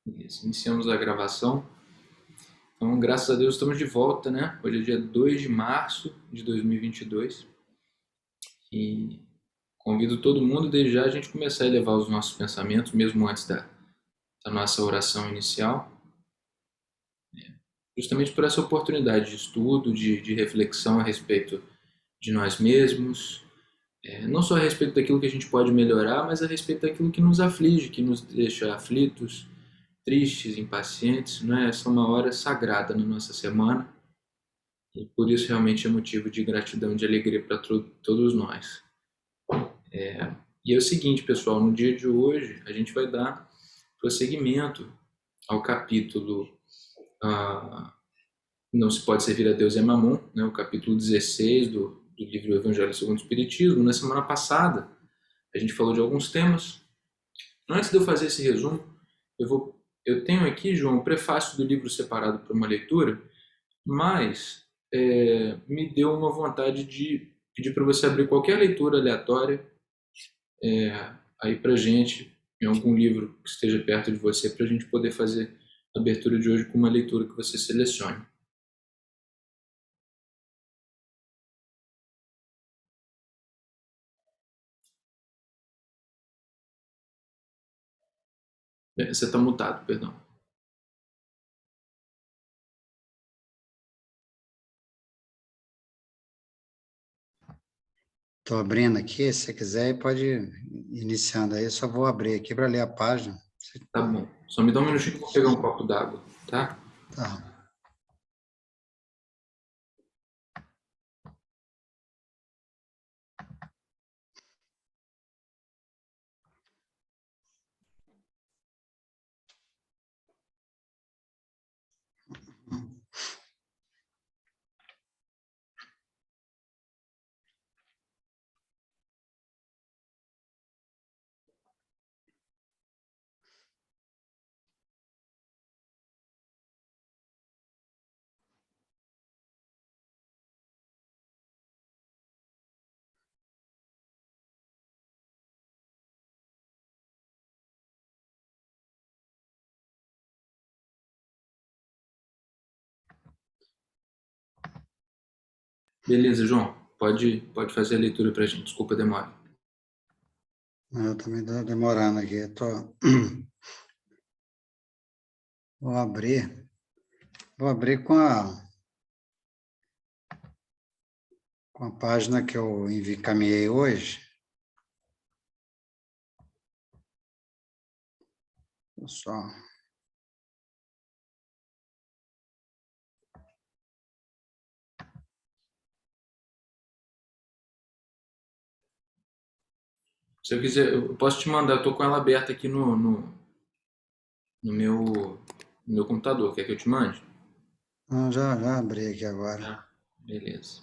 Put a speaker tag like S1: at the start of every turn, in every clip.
S1: Isso, iniciamos a gravação. Então, graças a Deus, estamos de volta, né? Hoje é dia 2 de março de 2022 e convido todo mundo desde já a gente começar a elevar os nossos pensamentos, mesmo antes da nossa oração inicial, justamente por essa oportunidade de estudo, de reflexão a respeito de nós mesmos, não só a respeito daquilo que a gente pode melhorar, mas a respeito daquilo que nos aflige, que nos deixa aflitos, tristes, impacientes, não é? Essa é uma hora sagrada na nossa semana. E por isso realmente é motivo de gratidão e de alegria para todos nós. E é o seguinte, pessoal, no dia de hoje a gente vai dar prosseguimento ao capítulo Não se pode servir a Deus e a Mamon, né, o capítulo 16 do livro Evangelho segundo o Espiritismo. Na semana passada a gente falou de alguns temas. Antes de eu fazer esse resumo, eu tenho aqui, João, o prefácio do livro separado para uma leitura, mas me deu uma vontade de pedir para você abrir qualquer leitura aleatória aí para gente, em algum livro que esteja perto de você, para a gente poder fazer a abertura de hoje com uma leitura que você selecione. Você está mutado, perdão.
S2: Estou abrindo aqui, se você quiser, pode ir iniciando aí. Eu só vou abrir aqui para ler a página.
S1: Tá bom. Só me dá um minutinho que eu vou pegar um copo d'água, tá?
S2: Tá.
S1: Beleza, João. Pode fazer a leitura para a gente. Desculpa a demora.
S2: Eu também estou demorando aqui. Vou abrir. Vou abrir com a página que eu encaminhei hoje. Só.
S1: Se eu quiser, eu posso te mandar. Eu tô com ela aberta aqui no meu computador. Quer que eu te mande?
S2: Não, já abri aqui agora.
S1: Tá. Beleza.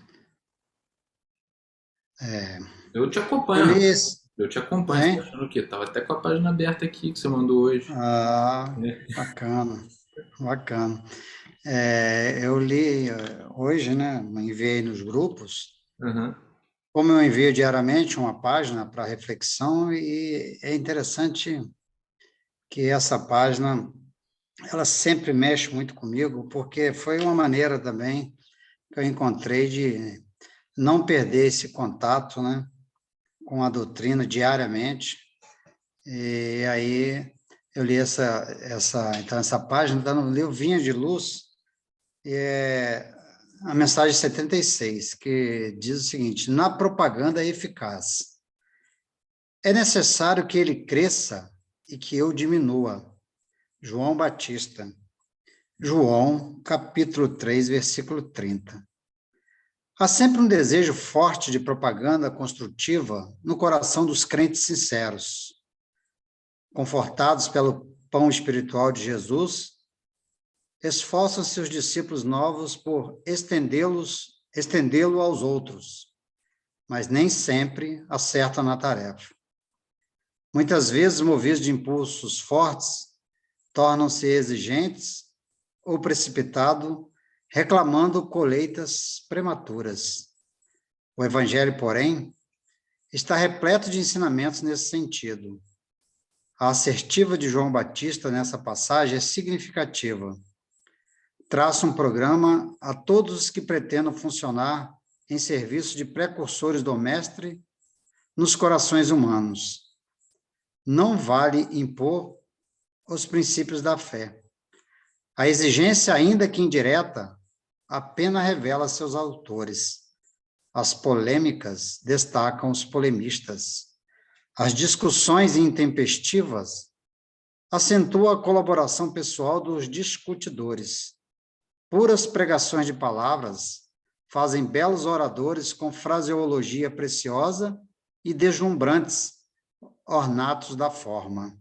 S2: É,
S1: Eu te
S2: eu
S1: acompanho,
S2: li
S1: rapaz.
S2: esse.
S1: Eu te acompanho. Você tá
S2: Hein?
S1: achando o quê? Tava até com a página aberta aqui que você mandou hoje.
S2: Ah,
S1: Né?
S2: bacana. Bacana. Eu li hoje, né? Enviei nos grupos.
S1: Uhum.
S2: Como eu envio diariamente uma página para reflexão, e é interessante que essa página, ela sempre mexe muito comigo, porque foi uma maneira também que eu encontrei de não perder esse contato, né, com a doutrina diariamente. E aí eu li então essa página, está no livro Vinha de Luz, e é a mensagem 76, que diz o seguinte: na propaganda eficaz, é necessário que ele cresça e que eu diminua. João Batista. João, capítulo 3, versículo 30. Há sempre um desejo forte de propaganda construtiva no coração dos crentes sinceros. Confortados pelo pão espiritual de Jesus, esforçam-se os discípulos novos por estendê-lo aos outros, mas nem sempre acertam na tarefa. Muitas vezes, movidos de impulsos fortes, tornam-se exigentes ou precipitados, reclamando colheitas prematuras. O Evangelho, porém, está repleto de ensinamentos nesse sentido. A assertiva de João Batista nessa passagem é significativa. Traça um programa a todos os que pretendam funcionar em serviço de precursores do Mestre nos corações humanos. Não vale impor os princípios da fé. A exigência, ainda que indireta, apenas revela seus autores. As polêmicas destacam os polemistas. As discussões intempestivas acentuam a colaboração pessoal dos discutidores. Puras pregações de palavras fazem belos oradores com fraseologia preciosa e deslumbrantes ornatos da forma.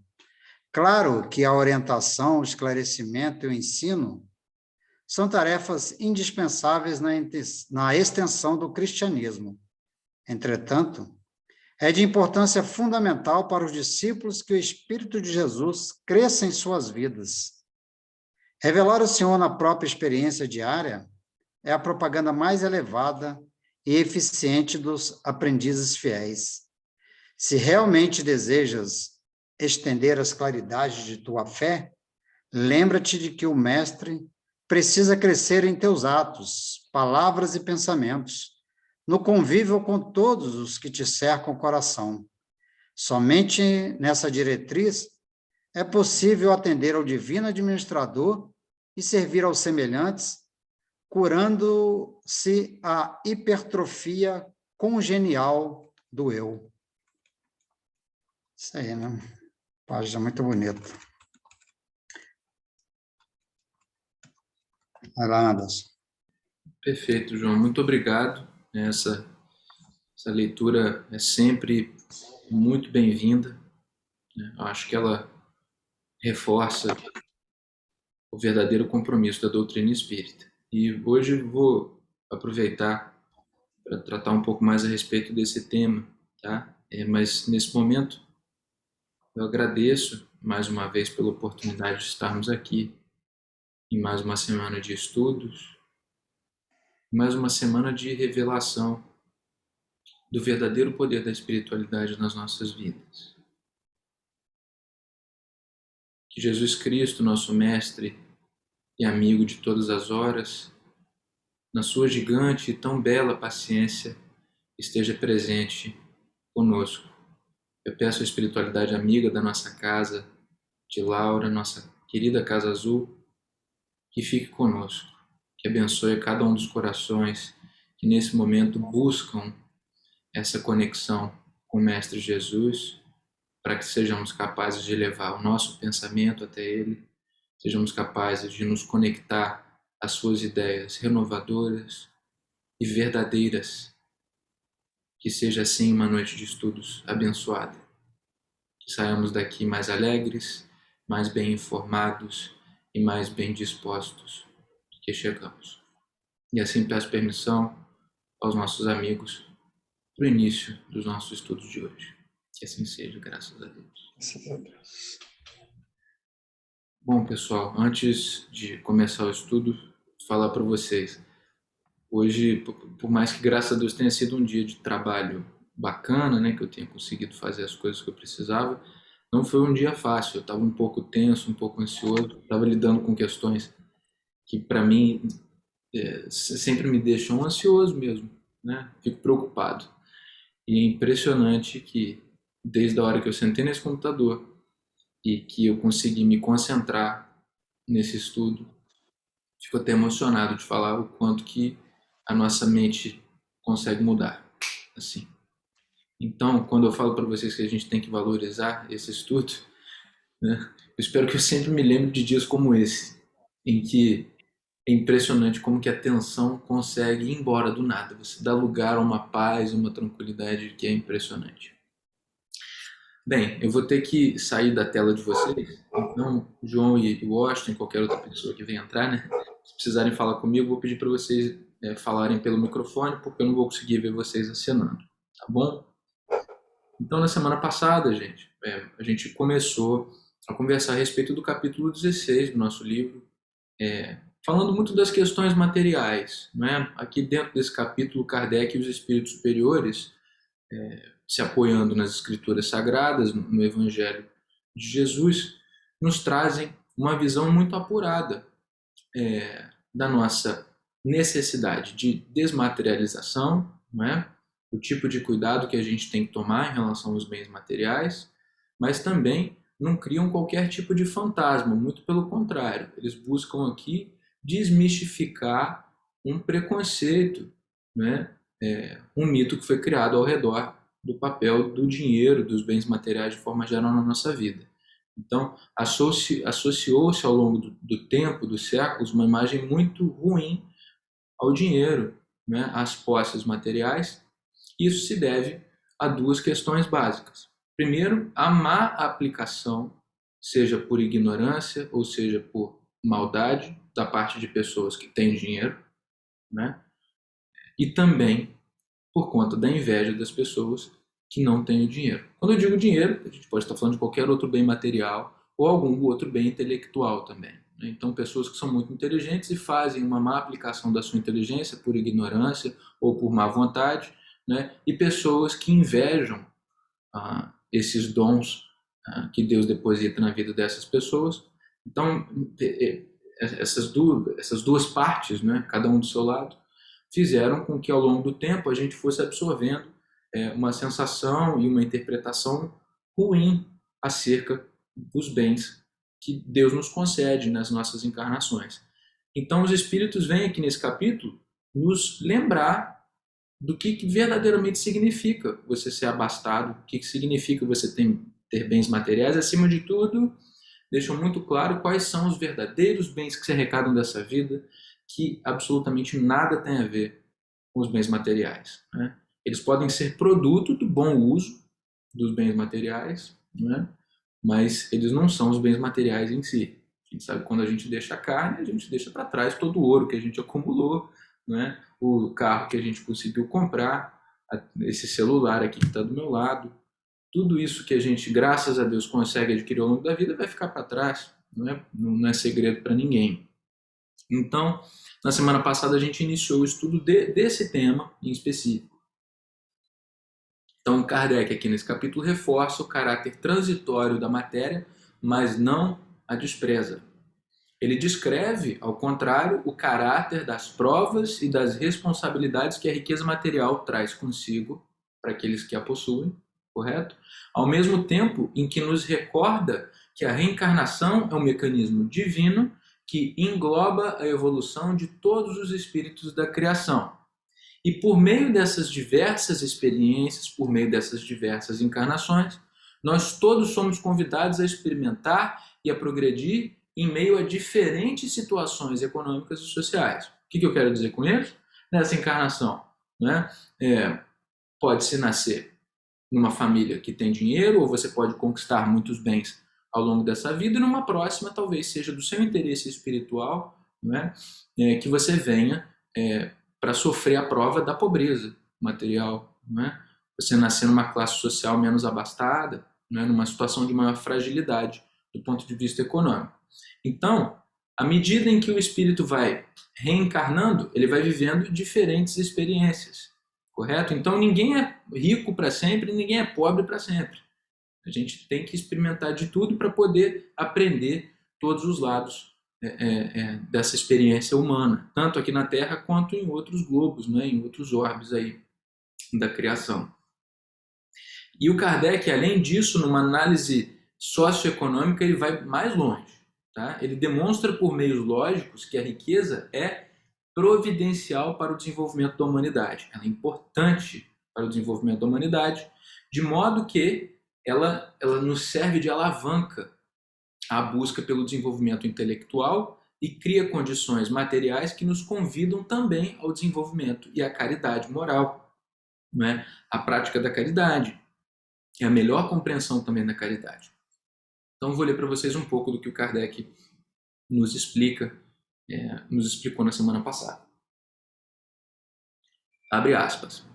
S2: Claro que a orientação, o esclarecimento e o ensino são tarefas indispensáveis na extensão do cristianismo. Entretanto, é de importância fundamental para os discípulos que o Espírito de Jesus cresça em suas vidas. Revelar o Senhor na própria experiência diária é a propaganda mais elevada e eficiente dos aprendizes fiéis. Se realmente desejas estender as claridades de tua fé, lembra-te de que o Mestre precisa crescer em teus atos, palavras e pensamentos, no convívio com todos os que te cercam o coração. Somente nessa diretriz é possível atender ao divino administrador e servir aos semelhantes, curando-se a hipertrofia congenial do eu. Isso aí, né? Página muito bonita. Vai lá, Anderson.
S1: Perfeito, João. Muito obrigado. Essa leitura é sempre muito bem-vinda. Eu acho que ela reforça o verdadeiro compromisso da doutrina espírita. E hoje vou aproveitar para tratar um pouco mais a respeito desse tema, tá? Mas nesse momento eu agradeço mais uma vez pela oportunidade de estarmos aqui em mais uma semana de estudos, mais uma semana de revelação do verdadeiro poder da espiritualidade nas nossas vidas. Que Jesus Cristo, nosso Mestre e amigo de todas as horas, na sua gigante e tão bela paciência, esteja presente conosco. Eu peço a espiritualidade amiga da nossa casa, de Laura, nossa querida Casa Azul, que fique conosco, que abençoe cada um dos corações que nesse momento buscam essa conexão com o Mestre Jesus, para que sejamos capazes de levar o nosso pensamento até Ele, sejamos capazes de nos conectar às suas ideias renovadoras e verdadeiras. Que seja assim uma noite de estudos abençoada. Que saiamos daqui mais alegres, mais bem informados e mais bem dispostos do que chegamos. E assim peço permissão aos nossos amigos para o início dos nossos estudos de hoje. Que assim seja, graças a Deus.
S2: Graças a Deus.
S1: Bom, pessoal, antes de começar o estudo, falar para vocês. Hoje, por mais que, graças a Deus, tenha sido um dia de trabalho bacana, né, que eu tenha conseguido fazer as coisas que eu precisava, não foi um dia fácil. Eu estava um pouco tenso, um pouco ansioso, estava lidando com questões que, para mim, sempre me deixam ansioso mesmo, né? Fico preocupado. E é impressionante que, desde a hora que eu sentei nesse computador e que eu consegui me concentrar nesse estudo, fico até emocionado de falar o quanto que a nossa mente consegue mudar, assim. Então, quando eu falo para vocês que a gente tem que valorizar esse estudo, né, eu espero que eu sempre me lembre de dias como esse, em que é impressionante como que a tensão consegue ir embora do nada. Você dá lugar a uma paz, uma tranquilidade que é impressionante. Bem, eu vou ter que sair da tela de vocês, então, João e Washington, qualquer outra pessoa que venha entrar, né? Se precisarem falar comigo, eu vou pedir para vocês falarem pelo microfone, porque eu não vou conseguir ver vocês acenando, tá bom? Então, na semana passada, gente, a gente começou a conversar a respeito do capítulo 16 do nosso livro, falando muito das questões materiais, né? Aqui dentro desse capítulo, Kardec e os espíritos superiores, se apoiando nas escrituras sagradas, no Evangelho de Jesus nos trazem uma visão muito apurada da nossa necessidade de desmaterialização, não é? O tipo de cuidado que a gente tem que tomar em relação aos bens materiais, mas também não criam qualquer tipo de fantasma, muito pelo contrário, eles buscam aqui desmistificar um preconceito, né? Um mito que foi criado ao redor do papel do dinheiro, dos bens materiais de forma geral na nossa vida. Então, associou-se ao longo do tempo, dos séculos, uma imagem muito ruim ao dinheiro, né? Às posses materiais. Isso se deve a duas questões básicas. Primeiro, a má aplicação, seja por ignorância ou seja por maldade, da parte de pessoas que têm dinheiro, né? E também por conta da inveja das pessoas que não têm o dinheiro. Quando eu digo dinheiro, a gente pode estar falando de qualquer outro bem material ou algum outro bem intelectual também, né? Então, pessoas que são muito inteligentes e fazem uma má aplicação da sua inteligência por ignorância ou por má vontade, né? E pessoas que invejam esses dons que Deus deposita na vida dessas pessoas. Então, essas duas partes, né, cada um do seu lado, fizeram com que ao longo do tempo a gente fosse absorvendo uma sensação e uma interpretação ruim acerca dos bens que Deus nos concede nas nossas encarnações. Então os Espíritos vêm aqui nesse capítulo nos lembrar do que verdadeiramente significa você ser abastado, o que significa você ter bens materiais. Acima de tudo, deixam muito claro quais são os verdadeiros bens que se arrecadam dessa vida, que absolutamente nada tem a ver com os bens materiais, né? Eles podem ser produto do bom uso dos bens materiais, né? Mas eles não são os bens materiais em si. A gente sabe que quando a gente deixa a carne, a gente deixa para trás todo o ouro que a gente acumulou, né? O carro que a gente conseguiu comprar, esse celular aqui que está do meu lado. Tudo isso que a gente, graças a Deus, consegue adquirir ao longo da vida vai ficar para trás, não é segredo para ninguém. Então, na semana passada a gente iniciou o estudo desse tema em específico. Então, Kardec aqui nesse capítulo reforça o caráter transitório da matéria, mas não a despreza. Ele descreve, ao contrário, o caráter das provas e das responsabilidades que a riqueza material traz consigo para aqueles que a possuem, correto? Ao mesmo tempo em que nos recorda que a reencarnação é um mecanismo divino que engloba a evolução de todos os espíritos da criação. E por meio dessas diversas experiências, por meio dessas diversas encarnações, nós todos somos convidados a experimentar e a progredir em meio a diferentes situações econômicas e sociais. O que eu quero dizer com isso? Nessa encarnação, né? Pode-se nascer numa família que tem dinheiro, ou você pode conquistar muitos bens ao longo dessa vida, e numa próxima talvez seja do seu interesse espiritual, né? Que você venha para sofrer a prova da pobreza material, né? Você nascer numa classe social menos abastada, né? Numa situação de maior fragilidade do ponto de vista econômico. Então, à medida em que o espírito vai reencarnando, ele vai vivendo diferentes experiências, correto? Então, ninguém é rico para sempre, ninguém é pobre para sempre. A gente tem que experimentar de tudo para poder aprender todos os lados dessa experiência humana, tanto aqui na Terra quanto em outros globos, né, em outros orbes aí da criação. E o Kardec, além disso, numa análise socioeconômica, ele vai mais longe. Tá? Ele demonstra por meios lógicos que a riqueza é providencial para o desenvolvimento da humanidade. Ela é importante para o desenvolvimento da humanidade, de modo que ela nos serve de alavanca à busca pelo desenvolvimento intelectual e cria condições materiais que nos convidam também ao desenvolvimento e à caridade moral, né? A prática da caridade é a melhor compreensão também da caridade. Então vou ler para vocês um pouco do que o Kardec nos explicou na semana passada. Abre aspas.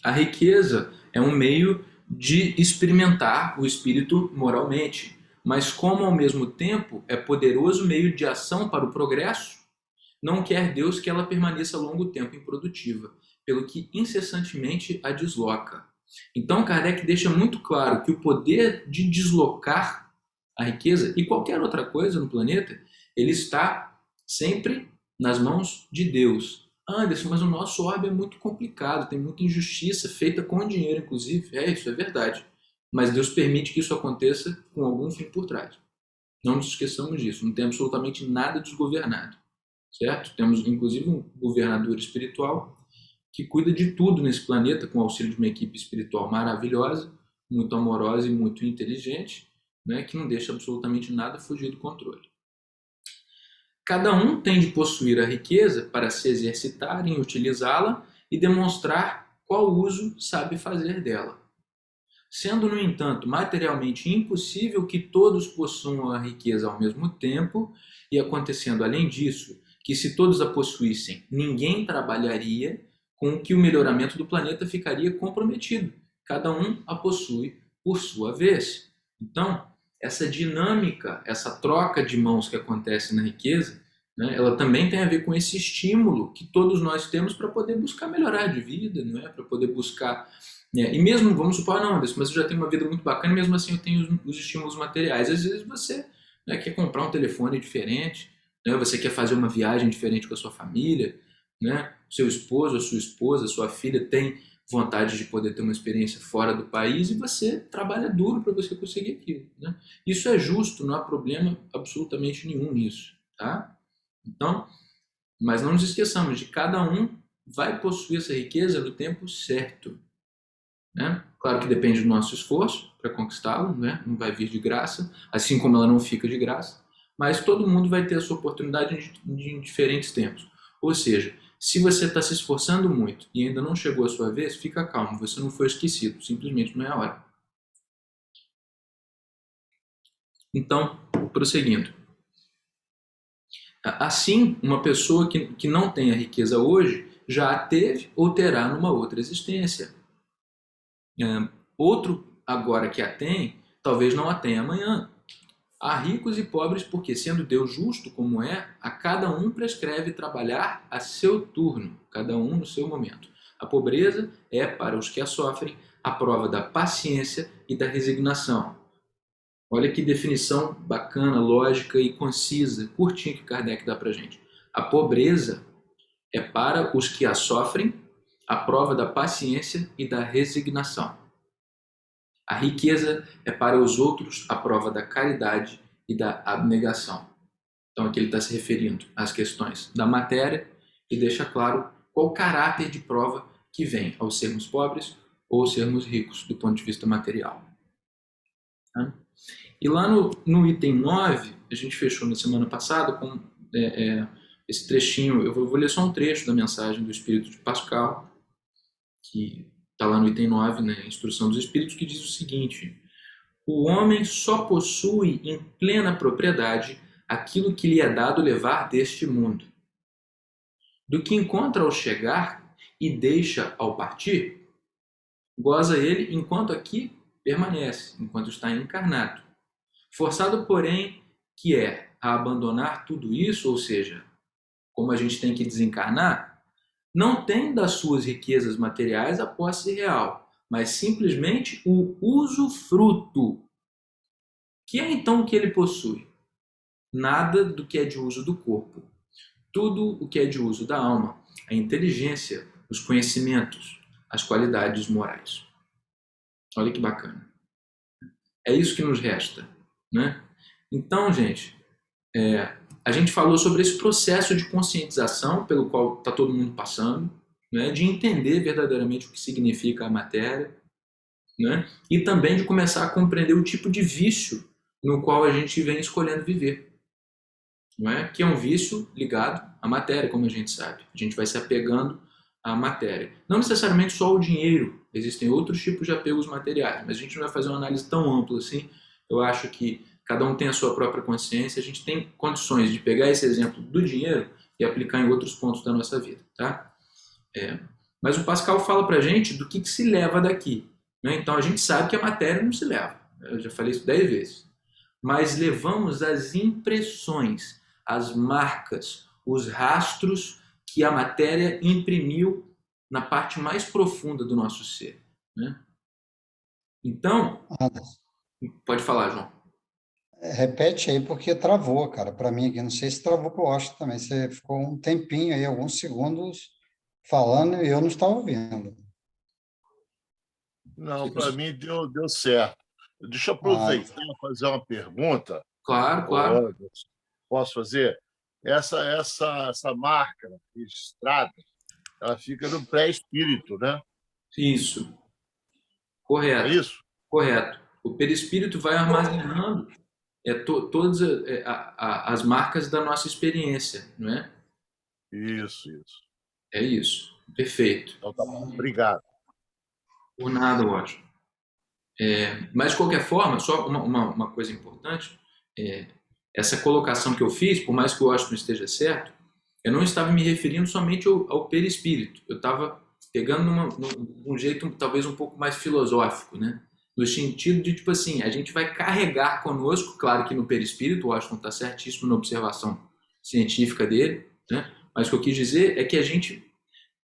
S1: A riqueza é um meio de experimentar o espírito moralmente, mas como ao mesmo tempo é poderoso meio de ação para o progresso, não quer Deus que ela permaneça longo tempo improdutiva, pelo que incessantemente a desloca. Então Kardec deixa muito claro que o poder de deslocar A riqueza e qualquer outra coisa no planeta, ele está sempre nas mãos de Deus. Anderson, mas o nosso orbe é muito complicado, tem muita injustiça feita com dinheiro, inclusive. Isso é verdade. Mas Deus permite que isso aconteça com algum fim por trás. Não nos esqueçamos disso. Não tem absolutamente nada desgovernado, certo? Temos, inclusive, um governador espiritual que cuida de tudo nesse planeta com o auxílio de uma equipe espiritual maravilhosa, muito amorosa e muito inteligente, né, que não deixa absolutamente nada fugir do controle. Cada um tem de possuir a riqueza para se exercitar em utilizá-la e demonstrar qual uso sabe fazer dela. Sendo, no entanto, materialmente impossível que todos possuam a riqueza ao mesmo tempo, e acontecendo além disso, que se todos a possuíssem, ninguém trabalharia, com que o melhoramento do planeta ficaria comprometido. Cada um a possui por sua vez. Então, essa dinâmica, essa troca de mãos que acontece na riqueza, né, ela também tem a ver com esse estímulo que todos nós temos para poder buscar melhorar de vida, não é? Para poder buscar... E mesmo, vamos supor, não, Anderson, mas eu já tenho uma vida muito bacana e mesmo assim eu tenho os estímulos materiais. Às vezes você, né, quer comprar um telefone diferente, né, você quer fazer uma viagem diferente com a sua família, né, seu esposo, a sua esposa, a sua filha tem vontade de poder ter uma experiência fora do país e você trabalha duro para você conseguir aquilo, né? Isso é justo, não há problema absolutamente nenhum nisso, tá? Então, mas não nos esqueçamos de cada um vai possuir essa riqueza no tempo certo, né? Claro que depende do nosso esforço para conquistá-la, né? Não vai vir de graça, assim como ela não fica de graça, mas todo mundo vai ter a sua oportunidade em diferentes tempos. Ou seja, se você está se esforçando muito e ainda não chegou a sua vez, fica calmo, você não foi esquecido, simplesmente não é a hora. Então, prosseguindo. Assim, uma pessoa que não tem a riqueza hoje já a teve ou terá numa outra existência. Outro, agora que a tem, talvez não a tenha amanhã. Há ricos e pobres porque, sendo Deus justo como é, a cada um prescreve trabalhar a seu turno, cada um no seu momento. A pobreza é, para os que a sofrem, a prova da paciência e da resignação. Olha que definição bacana, lógica e concisa, curtinha que Kardec dá para a gente. A pobreza é para os que a sofrem a prova da paciência e da resignação. A riqueza é para os outros a prova da caridade e da abnegação. Então aqui ele está se referindo às questões da matéria e deixa claro qual o caráter de prova que vem ao sermos pobres ou sermos ricos do ponto de vista material. Tá? E lá no item 9, a gente fechou na semana passada com esse trechinho, eu vou ler só um trecho da mensagem do Espírito de Pascal, que está lá no item 9, né, Instrução dos Espíritos, que diz o seguinte: o homem só possui em plena propriedade aquilo que lhe é dado levar deste mundo. Do que encontra ao chegar e deixa ao partir, goza ele enquanto aqui permanece, enquanto está encarnado. Forçado, porém, que é a abandonar tudo isso, ou seja, como a gente tem que desencarnar, não tem das suas riquezas materiais a posse real, mas simplesmente o usufruto. Que é então o que ele possui? Nada do que é de uso do corpo. Tudo o que é de uso da alma, a inteligência, os conhecimentos, as qualidades morais. Olha que bacana. É isso que nos resta, né? Então, gente, a gente falou sobre esse processo de conscientização pelo qual está todo mundo passando, né? De entender verdadeiramente o que significa a matéria, né? E também de começar a compreender o tipo de vício no qual a gente vem escolhendo viver. Não é? Que é um vício ligado à matéria, como a gente sabe. A gente vai se apegando à matéria. Não necessariamente só ao dinheiro, existem outros tipos de apegos materiais, mas a gente não vai fazer uma análise tão ampla assim. Eu acho que cada um tem a sua própria consciência, a gente tem condições de pegar esse exemplo do dinheiro e aplicar em outros pontos da nossa vida. Tá? Mas o Pascal fala pra gente do que se leva daqui. Né? Então a gente sabe que a matéria não se leva. Eu já falei isso 10 vezes. Mas levamos as impressões, as marcas, os rastros que a matéria imprimiu na parte mais profunda do nosso ser. Né? Então, pode falar, João.
S2: Repete aí, porque travou, cara, para mim aqui. Não sei se travou para o Washington também. Você ficou um tempinho aí, alguns segundos, falando e eu não estava ouvindo.
S3: Não, para mim deu certo. Deixa eu
S2: Ah,
S3: aproveitar e fazer uma pergunta.
S1: Claro,
S3: Ô,
S1: claro.
S3: Anderson. Posso fazer? Essa marca registrada, ela fica no pré-espírito, né?
S1: Isso.
S3: É
S1: Correto.
S3: isso?
S1: Correto. O perispírito vai armazenando todas as marcas da nossa experiência, não é?
S3: Isso.
S1: É isso. Perfeito.
S3: Então tá bom. Obrigado.
S1: Por nada, ótimo. Mas, de qualquer forma, só uma coisa importante, é, essa colocação que eu fiz, por mais que o Washington esteja certo, eu não estava me referindo somente ao perispírito. Eu estava pegando um jeito talvez um pouco mais filosófico, né? No sentido de, tipo assim, a gente vai carregar conosco, claro que no perispírito, o Washington está certíssimo na observação científica dele, né? Mas o que eu quis dizer é que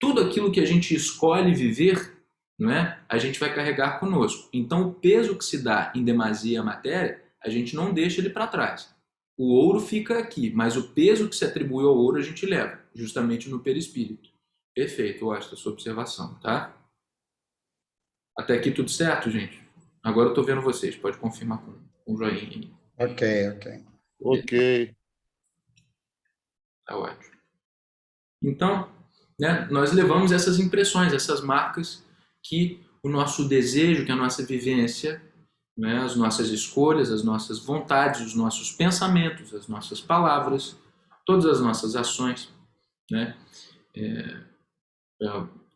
S1: tudo aquilo que a gente escolhe viver, não é? A gente vai carregar conosco. Então, o peso que se dá em demasia à matéria, a gente não deixa ele para trás. O ouro fica aqui, mas o peso que se atribui ao ouro a gente leva, justamente no perispírito. Perfeito, eu acho da sua observação, tá? Até aqui tudo certo, gente? Agora eu tô vendo vocês, pode confirmar com um joinha aí.
S2: ok, ok.
S3: Ok.
S1: Tá ótimo. Então, né, nós levamos essas impressões, essas marcas que o nosso desejo, que a nossa vivência, né, as nossas escolhas, as nossas vontades, os nossos pensamentos, as nossas palavras, todas as nossas ações, né,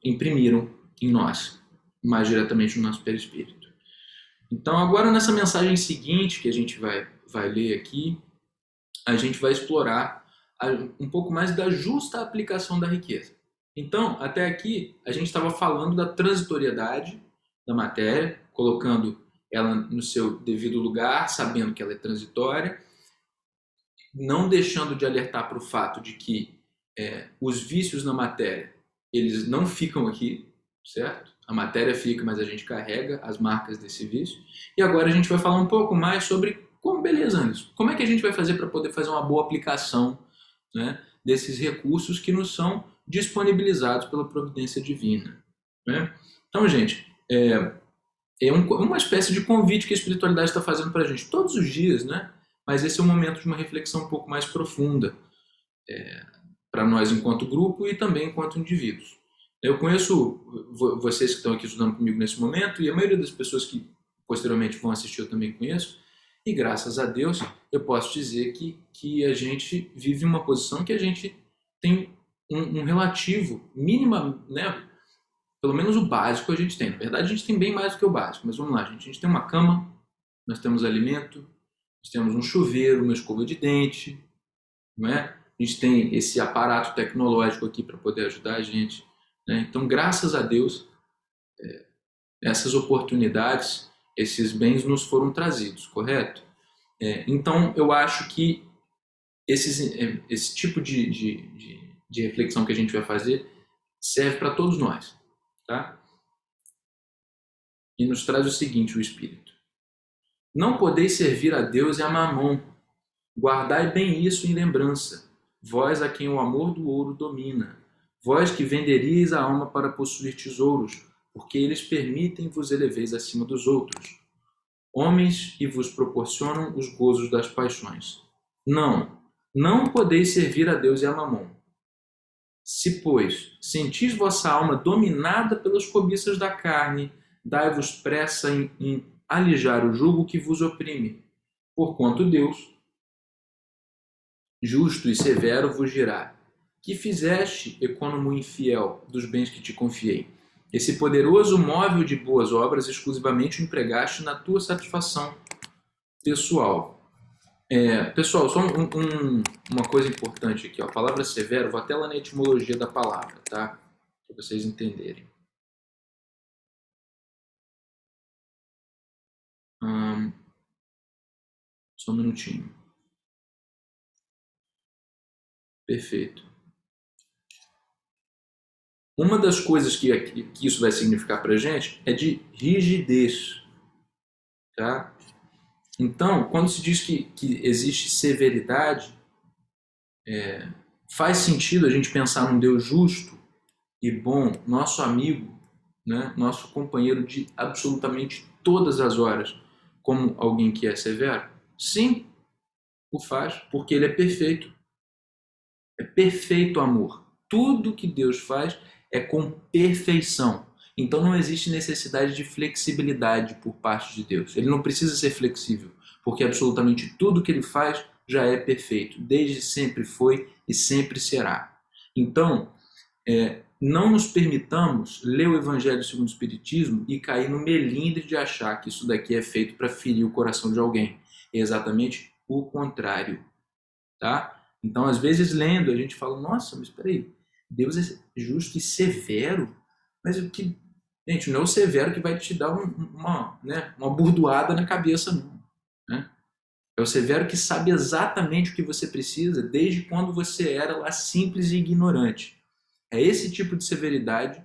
S1: imprimiram em nós, mais diretamente no nosso perispírito. Então, agora nessa mensagem seguinte que a gente vai ler aqui, a gente vai explorar um pouco mais da justa aplicação da riqueza. Então, até aqui, a gente estava falando da transitoriedade da matéria, colocando ela no seu devido lugar, sabendo que ela é transitória, não deixando de alertar para o fato de que os vícios na matéria, eles não ficam aqui, certo? A matéria fica, mas a gente carrega as marcas desse vício. E agora a gente vai falar um pouco mais sobre como, beleza, Anderson, como é que a gente vai fazer para poder fazer uma boa aplicação, né, desses recursos que nos são disponibilizados pela providência divina, né? Então, gente, uma espécie de convite que a espiritualidade está fazendo para a gente todos os dias, né? Mas esse é um momento de uma reflexão um pouco mais profunda para nós enquanto grupo e também enquanto indivíduos. Eu conheço vocês que estão aqui estudando comigo nesse momento e a maioria das pessoas que posteriormente vão assistir eu também conheço, e graças a Deus eu posso dizer que a gente vive uma posição que a gente tem um relativo, mínima, né? Pelo menos o básico a gente tem. Na verdade, a gente tem bem mais do que o básico, mas vamos lá, gente. A gente tem uma cama, nós temos alimento, nós temos um chuveiro, uma escova de dente, não é? A gente tem esse aparato tecnológico aqui para poder ajudar a gente, né? Então, graças a Deus, essas oportunidades, esses bens nos foram trazidos, correto? Então, eu acho que esse tipo de reflexão que a gente vai fazer serve para todos nós, tá? E nos traz o seguinte, o Espírito. Não podeis servir a Deus e a Mamon. Guardai bem isso em lembrança, vós a quem o amor do ouro domina, vós que venderíeis a alma para possuir tesouros, porque eles permitem vos eleveis acima dos outros, homens e vos proporcionam os gozos das paixões. Não podeis servir a Deus e a Mamon. Se, pois, sentis vossa alma dominada pelas cobiças da carne, dai-vos pressa em alijar o jugo que vos oprime, porquanto Deus, justo e severo, vos dirá: que fizeste, econômico infiel, dos bens que te confiei? Esse poderoso móvel de boas obras exclusivamente o empregaste na tua satisfação pessoal. Pessoal, só uma coisa importante aqui. Ó. A palavra severo, vou até lá na etimologia da palavra, tá? Para vocês entenderem. Só um minutinho. Perfeito. Uma das coisas que isso vai significar para a gente é de rigidez, tá? Então, quando se diz que existe severidade, faz sentido a gente pensar num Deus justo e bom, nosso amigo, né, nosso companheiro de absolutamente todas as horas, como alguém que é severo? Sim, o faz, porque ele é perfeito. É perfeito amor. Tudo que Deus faz é com perfeição. Então não existe necessidade de flexibilidade por parte de Deus. Ele não precisa ser flexível, porque absolutamente tudo que ele faz já é perfeito. Desde sempre foi e sempre será. Então, não nos permitamos ler o Evangelho segundo o Espiritismo e cair no melindre de achar que isso daqui é feito para ferir o coração de alguém. É exatamente o contrário. Tá? Então, às vezes, lendo, a gente fala, nossa, mas espera aí, Deus é justo e severo? Mas o que... Gente, não é o severo que vai te dar uma burdoada na cabeça, não. Né? É o severo que sabe exatamente o que você precisa desde quando você era lá simples e ignorante. É esse tipo de severidade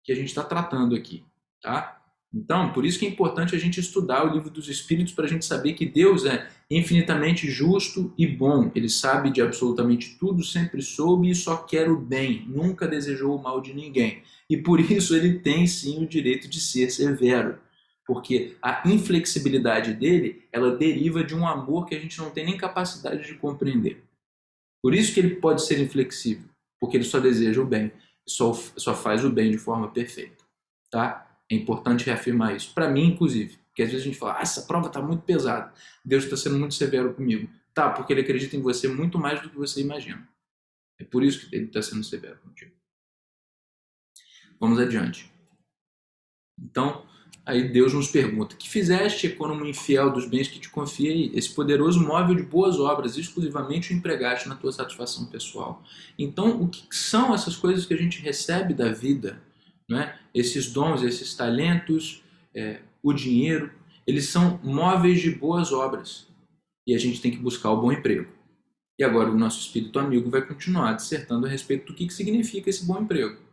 S1: que a gente está tratando aqui. Tá? Então, por isso que é importante a gente estudar o livro dos Espíritos para a gente saber que Deus é infinitamente justo e bom. Ele sabe de absolutamente tudo, sempre soube e só quer o bem, nunca desejou o mal de ninguém. E por isso ele tem sim o direito de ser severo, porque a inflexibilidade dele, ela deriva de um amor que a gente não tem nem capacidade de compreender. Por isso que ele pode ser inflexível, porque ele só deseja o bem, só faz o bem de forma perfeita. Tá? É importante reafirmar isso. Para mim, inclusive. Porque às vezes a gente fala, essa prova está muito pesada. Deus está sendo muito severo comigo. Tá, porque ele acredita em você muito mais do que você imagina. É por isso que ele está sendo severo contigo. Vamos adiante. Então, aí Deus nos pergunta, que fizeste, econômico infiel dos bens que te confiei? Esse poderoso móvel de boas obras, exclusivamente o empregaste na tua satisfação pessoal. Então, o que são essas coisas que a gente recebe da vida? Né? Esses dons, esses talentos, o dinheiro, eles são móveis de boas obras. E a gente tem que buscar o bom emprego. E agora o nosso espírito amigo vai continuar dissertando a respeito do que significa esse bom emprego.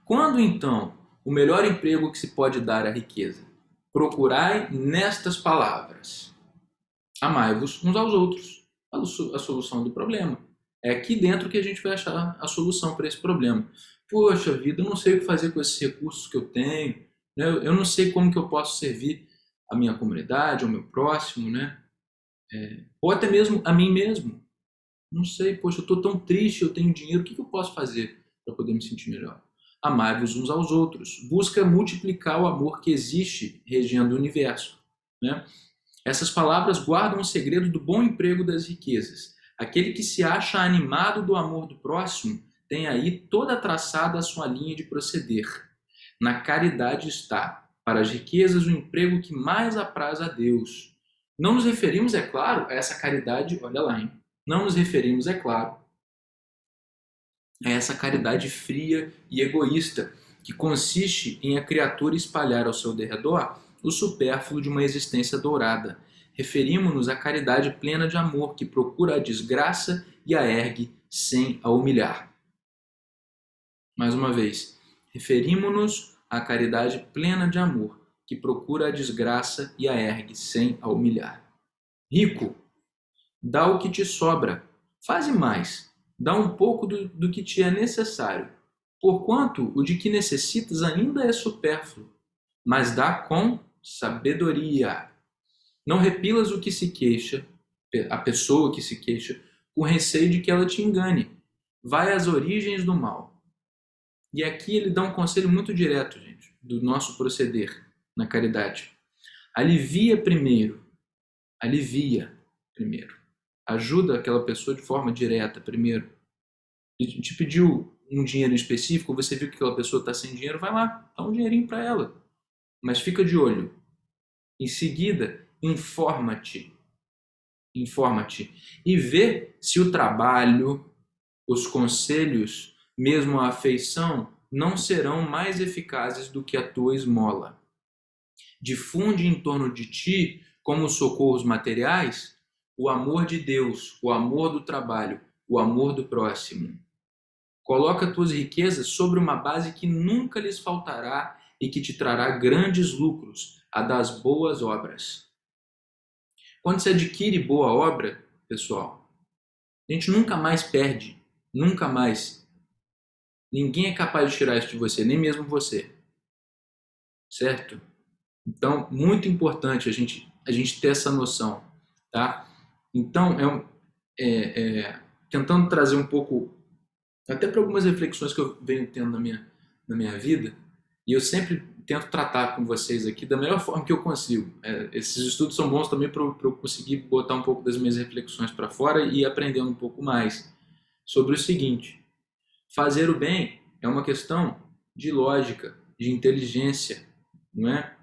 S1: Quando então o melhor emprego que se pode dar à riqueza? Procurai nestas palavras: amai-vos uns aos outros. A solução do problema. É aqui dentro que a gente vai achar a solução para esse problema. Poxa vida, eu não sei o que fazer com esses recursos que eu tenho, né? Eu não sei como que eu posso servir a minha comunidade, ao meu próximo, né? Ou até mesmo a mim mesmo. Não sei, poxa, eu estou tão triste, eu tenho dinheiro, o que eu posso fazer para poder me sentir melhor? Amai-vos uns aos outros. Busca multiplicar o amor que existe regendo o universo. Né? Essas palavras guardam o segredo do bom emprego das riquezas. Aquele que se acha animado do amor do próximo tem aí toda traçada a sua linha de proceder. Na caridade está, para as riquezas, o emprego que mais apraz a Deus. Não nos referimos, é claro, a essa caridade, olha lá, hein? Não nos referimos, é claro, a essa caridade fria e egoísta, que consiste em a criatura espalhar ao seu derredor o supérfluo de uma existência dourada. Referimos-nos à caridade plena de amor, que procura a desgraça e a ergue sem a humilhar. Mais uma vez, referimos-nos à caridade plena de amor, que procura a desgraça e a ergue sem a humilhar. Rico, dá o que te sobra, faze mais, dá um pouco do que te é necessário, porquanto o de que necessitas ainda é supérfluo, mas dá com sabedoria. Não repilas o que se queixa, a pessoa que se queixa, com receio de que ela te engane. Vai às origens do mal. E aqui ele dá um conselho muito direto, gente, do nosso proceder na caridade. Alivia primeiro. Ajuda aquela pessoa de forma direta primeiro. Ele te pediu um dinheiro específico, você viu que aquela pessoa está sem dinheiro, vai lá, dá um dinheirinho para ela. Mas fica de olho. Em seguida, informa-te e vê se o trabalho, os conselhos, mesmo a afeição, não serão mais eficazes do que a tua esmola. Difunde em torno de ti, como os socorros materiais, o amor de Deus, o amor do trabalho, o amor do próximo. Coloca tuas riquezas sobre uma base que nunca lhes faltará e que te trará grandes lucros, a das boas obras. Quando você adquire boa obra, pessoal, a gente nunca mais perde, nunca mais. Ninguém é capaz de tirar isso de você, nem mesmo você, certo? Então, muito importante a gente ter essa noção, tá? Então, tentando trazer um pouco, até para algumas reflexões que eu venho tendo na minha vida, e eu sempre tento tratar com vocês aqui da melhor forma que eu consigo. Esses estudos são bons também para eu conseguir botar um pouco das minhas reflexões para fora e aprendendo um pouco mais sobre o seguinte: fazer o bem é uma questão de lógica, de inteligência, não é?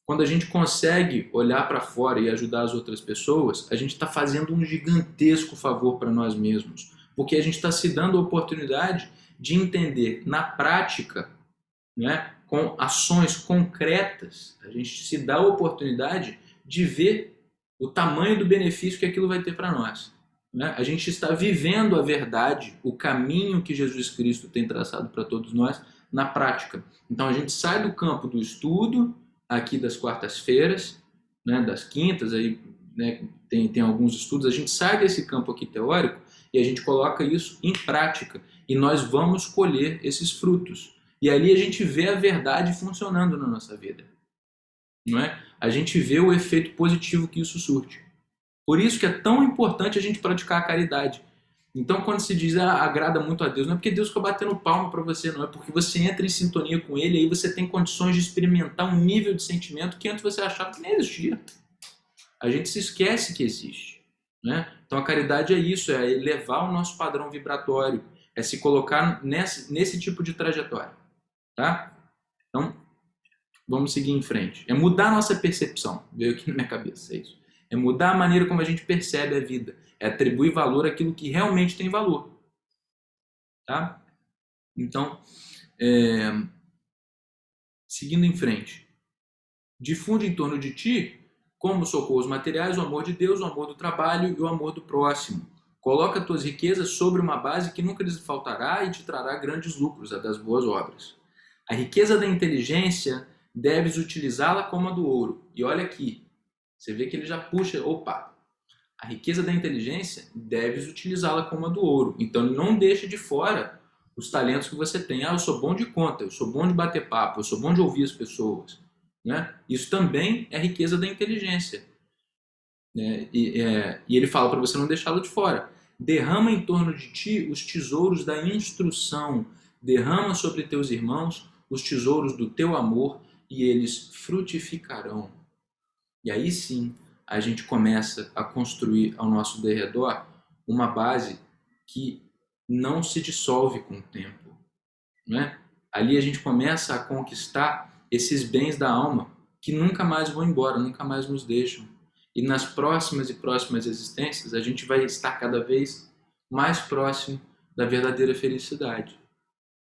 S1: Quando a gente consegue olhar para fora e ajudar as outras pessoas, a gente está fazendo um gigantesco favor para nós mesmos, porque a gente está se dando a oportunidade de entender na prática, né, com ações concretas, a gente se dá a oportunidade de ver o tamanho do benefício que aquilo vai ter para nós. Né? A gente está vivendo a verdade, o caminho que Jesus Cristo tem traçado para todos nós na prática. Então a gente sai do campo do estudo, aqui das quartas-feiras, né, das quintas, aí, né, tem alguns estudos, a gente sai desse campo aqui teórico e a gente coloca isso em prática e nós vamos colher esses frutos. E ali a gente vê a verdade funcionando na nossa vida. Não é? A gente vê o efeito positivo que isso surte. Por isso que é tão importante a gente praticar a caridade. Então, quando se diz agrada muito a Deus, não é porque Deus fica batendo palma para você, não. É porque você entra em sintonia com Ele e aí você tem condições de experimentar um nível de sentimento que antes você achava que nem existia. A gente se esquece que existe. Né? Então, a caridade é isso, é elevar o nosso padrão vibratório, é se colocar nesse tipo de trajetória. Tá? Então, vamos seguir em frente. É mudar a nossa percepção. Veio aqui na minha cabeça, é isso. É mudar a maneira como a gente percebe a vida. É atribuir valor àquilo que realmente tem valor. Tá? Então, seguindo em frente. Difunde em torno de ti, como socorros materiais, o amor de Deus, o amor do trabalho e o amor do próximo. Coloca tuas riquezas sobre uma base que nunca lhes faltará e te trará grandes lucros, a das boas obras. A riqueza da inteligência deves utilizá-la como a do ouro. E olha aqui, você vê que ele já puxa, opa, a riqueza da inteligência deves utilizá-la como a do ouro. Então não deixe de fora os talentos que você tem. Eu sou bom de conta, eu sou bom de bater papo, eu sou bom de ouvir as pessoas. Né? Isso também é riqueza da inteligência. Né? E ele fala para você não deixá-lo de fora. Derrama em torno de ti os tesouros da instrução. Derrama sobre teus irmãos os tesouros do teu amor e eles frutificarão. E aí sim a gente começa a construir ao nosso derredor uma base que não se dissolve com o tempo. Né? Ali a gente começa a conquistar esses bens da alma que nunca mais vão embora, nunca mais nos deixam. E nas próximas e próximas existências a gente vai estar cada vez mais próximo da verdadeira felicidade.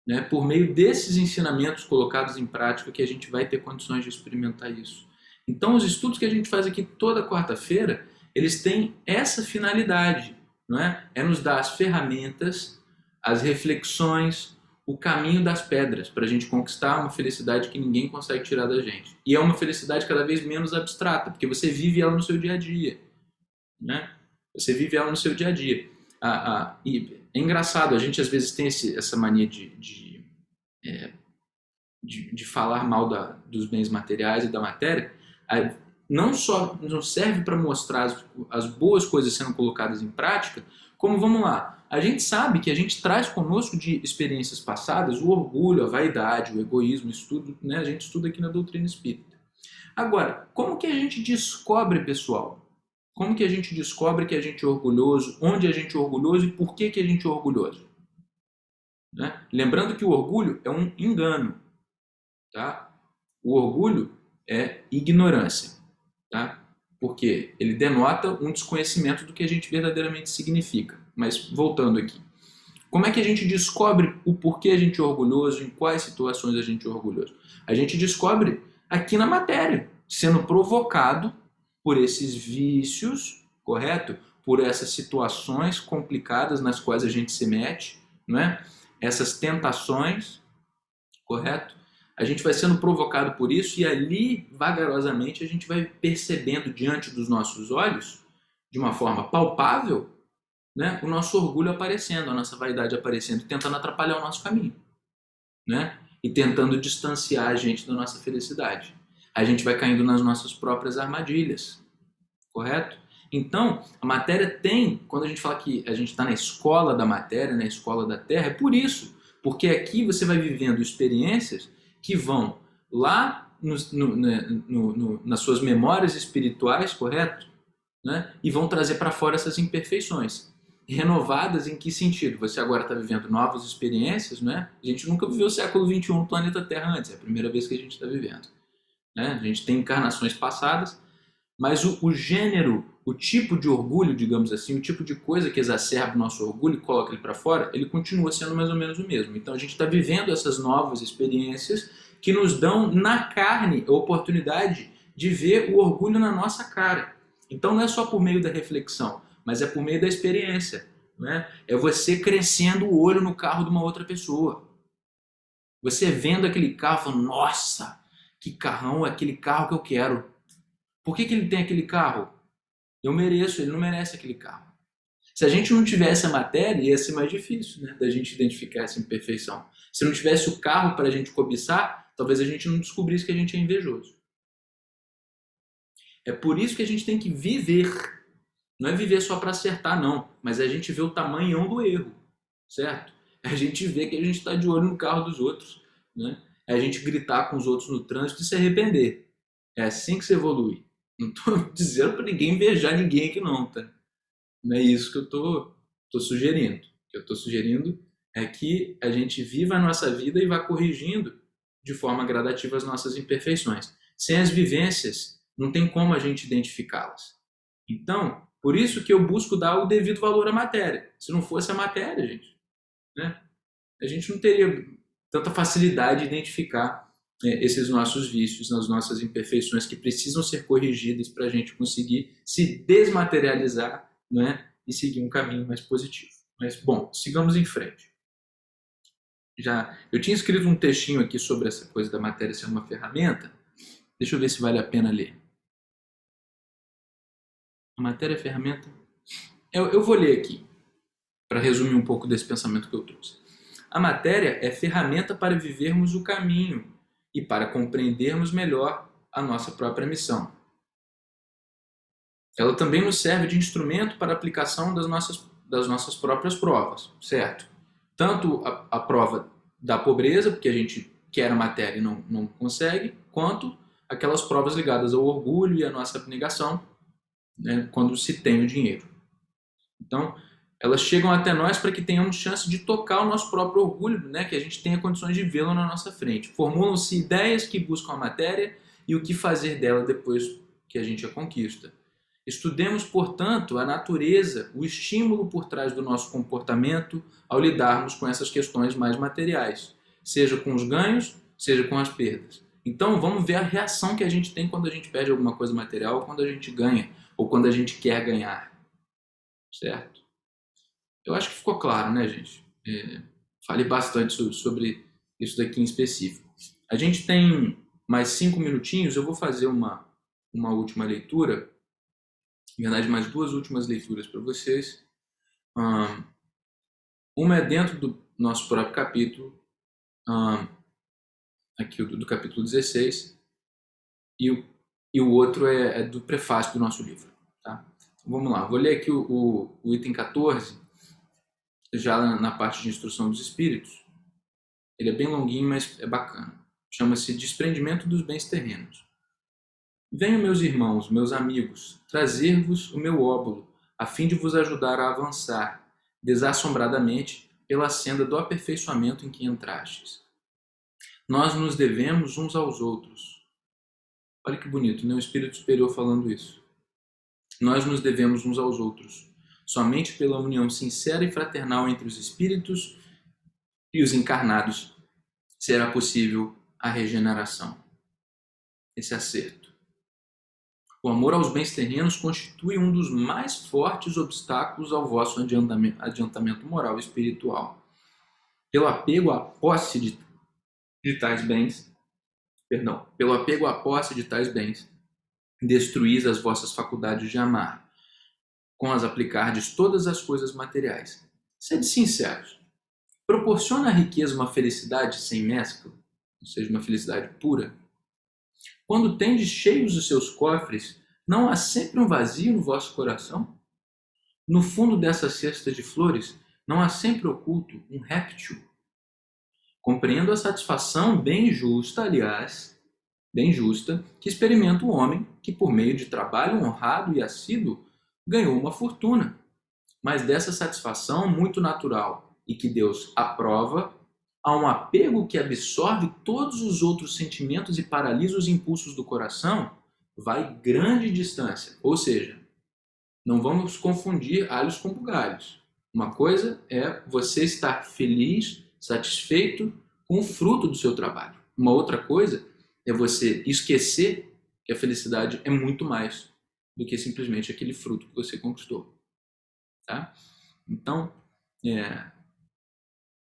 S1: Né? Por meio desses ensinamentos colocados em prática que a gente vai ter condições de experimentar isso. Então os estudos que a gente faz aqui toda quarta-feira, eles têm essa finalidade, não é? É nos dar as ferramentas, as reflexões, o caminho das pedras para a gente conquistar uma felicidade que ninguém consegue tirar da gente. E é uma felicidade cada vez menos abstrata, porque você vive ela no seu dia a dia. Né? Você vive ela no seu dia a dia. E é engraçado, a gente às vezes tem essa mania de falar mal dos bens materiais e da matéria. Não só não serve para mostrar as boas coisas sendo colocadas em prática, como, vamos lá, a gente sabe que a gente traz conosco de experiências passadas o orgulho, a vaidade, o egoísmo, isso tudo, né? A gente estuda aqui na doutrina espírita. Agora, como que a gente descobre, pessoal? Como que a gente descobre que a gente é orgulhoso, onde a gente é orgulhoso e por que a gente é orgulhoso? Né? Lembrando que o orgulho é um engano. Tá? O orgulho é ignorância. Tá? Porque ele denota um desconhecimento do que a gente verdadeiramente significa. Mas voltando aqui. Como é que a gente descobre o porquê a gente é orgulhoso, em quais situações a gente é orgulhoso? A gente descobre aqui na matéria, sendo provocado por esses vícios, correto? Por essas situações complicadas nas quais a gente se mete, não é? Essas tentações, correto? a gente vai sendo provocado por isso e ali, vagarosamente, a gente vai percebendo diante dos nossos olhos, de uma forma palpável, né, o nosso orgulho aparecendo, a nossa vaidade aparecendo, tentando atrapalhar o nosso caminho, né, e tentando distanciar a gente da nossa felicidade. A gente vai caindo nas nossas próprias armadilhas, correto? Então, a matéria tem, quando a gente fala que a gente está na escola da matéria, na escola da terra, é por isso, porque aqui você vai vivendo experiências que vão lá nas suas memórias espirituais, correto? Né? E vão trazer para fora essas imperfeições. Renovadas em que sentido? Você agora está vivendo novas experiências, né? A gente nunca viveu o século XXI no planeta Terra antes, é a primeira vez que a gente está vivendo. Né? A gente tem encarnações passadas, mas o gênero, o tipo de orgulho, digamos assim, o tipo de coisa que exacerba o nosso orgulho e coloca ele para fora, ele continua sendo mais ou menos o mesmo. Então a gente está vivendo essas novas experiências que nos dão na carne a oportunidade de ver o orgulho na nossa cara. Então não é só por meio da reflexão, mas é por meio da experiência. Né? É você crescendo o olho no carro de uma outra pessoa. Você vendo aquele carro, falando, nossa, que carrão, é aquele carro que eu quero. Por que ele tem aquele carro? Eu mereço, ele não merece aquele carro. Se a gente não tivesse a matéria, ia ser mais difícil, né, da gente identificar essa imperfeição. Se não tivesse o carro para a gente cobiçar, talvez a gente não descobrisse que a gente é invejoso. É por isso que a gente tem que viver. Não é viver só para acertar, não. Mas é a gente ver o tamanhão do erro, certo? É a gente ver que a gente está de olho no carro dos outros. Né? É a gente gritar com os outros no trânsito e se arrepender. É assim que se evolui. Não estou dizendo para ninguém invejar ninguém aqui não, tá? Não é isso que eu tô sugerindo. O que eu estou sugerindo é que a gente viva a nossa vida e vá corrigindo de forma gradativa as nossas imperfeições. Sem as vivências, não tem como a gente identificá-las. Então, por isso que eu busco dar o devido valor à matéria. Se não fosse a matéria, gente, né, a gente não teria tanta facilidade de identificar esses nossos vícios, as nossas imperfeições que precisam ser corrigidas para a gente conseguir se desmaterializar, né, e seguir um caminho mais positivo. Mas, bom, sigamos em frente. Eu tinha escrito um textinho aqui sobre essa coisa da matéria ser uma ferramenta. Deixa eu ver se vale a pena ler. A matéria é ferramenta? Eu vou ler aqui, para resumir um pouco desse pensamento que eu trouxe. A matéria é ferramenta para vivermos o caminho e para compreendermos melhor a nossa própria missão. Ela também nos serve de instrumento para a aplicação das nossas próprias provas, certo? Tanto a prova da pobreza, porque a gente quer a matéria e não consegue, quanto aquelas provas ligadas ao orgulho e à nossa abnegação, né, quando se tem o dinheiro. Então, elas chegam até nós para que tenhamos chance de tocar o nosso próprio orgulho, né, que a gente tenha condições de vê-lo na nossa frente. Formulam-se ideias que buscam a matéria e o que fazer dela depois que a gente a conquista. Estudemos, portanto, a natureza, o estímulo por trás do nosso comportamento ao lidarmos com essas questões mais materiais, seja com os ganhos, seja com as perdas. Então, vamos ver a reação que a gente tem quando a gente perde alguma coisa material, ou quando a gente ganha, ou quando a gente quer ganhar. Certo? Eu acho que ficou claro, né, gente? Falei bastante sobre isso daqui em específico. A gente tem mais 5 minutinhos, eu vou fazer uma última leitura. Na verdade, mais 2 últimas leituras para vocês. Uma é dentro do nosso próprio capítulo, aqui do capítulo 16, e o outro é do prefácio do nosso livro. Tá? Vamos lá, vou ler aqui o item 14, já na parte de instrução dos espíritos. Ele é bem longuinho, mas é bacana. Chama-se Desprendimento dos Bens Terrenos. Venham, meus irmãos, meus amigos, trazer-vos o meu óbolo, a fim de vos ajudar a avançar, desassombradamente, pela senda do aperfeiçoamento em que entrastes. Nós nos devemos uns aos outros. Olha que bonito, né? O Espírito Superior falando isso. Nós nos devemos uns aos outros. Somente pela união sincera e fraternal entre os espíritos e os encarnados será possível a regeneração. Esse acerto. O amor aos bens terrenos constitui um dos mais fortes obstáculos ao vosso adiantamento moral e espiritual. Pelo apego à posse de tais bens, pelo apego à posse de tais bens, destruís as vossas faculdades de amar, com as aplicardes todas as coisas materiais. Sede sinceros. Proporciona a riqueza uma felicidade sem mescla, ou seja, uma felicidade pura? Quando tendes cheios os seus cofres, não há sempre um vazio no vosso coração? No fundo dessa cesta de flores, não há sempre oculto um réptil? Compreendo a satisfação bem justa, aliás, bem justa, que experimenta o homem que, por meio de trabalho honrado e assíduo, ganhou uma fortuna. Mas dessa satisfação muito natural e que Deus aprova, há um apego que absorve todos os outros sentimentos e paralisa os impulsos do coração, vai grande distância. Ou seja, não vamos confundir alhos com bugalhos. Uma coisa é você estar feliz, satisfeito com o fruto do seu trabalho. Uma outra coisa é você esquecer que a felicidade é muito mais do que simplesmente aquele fruto que você conquistou. Tá? Então,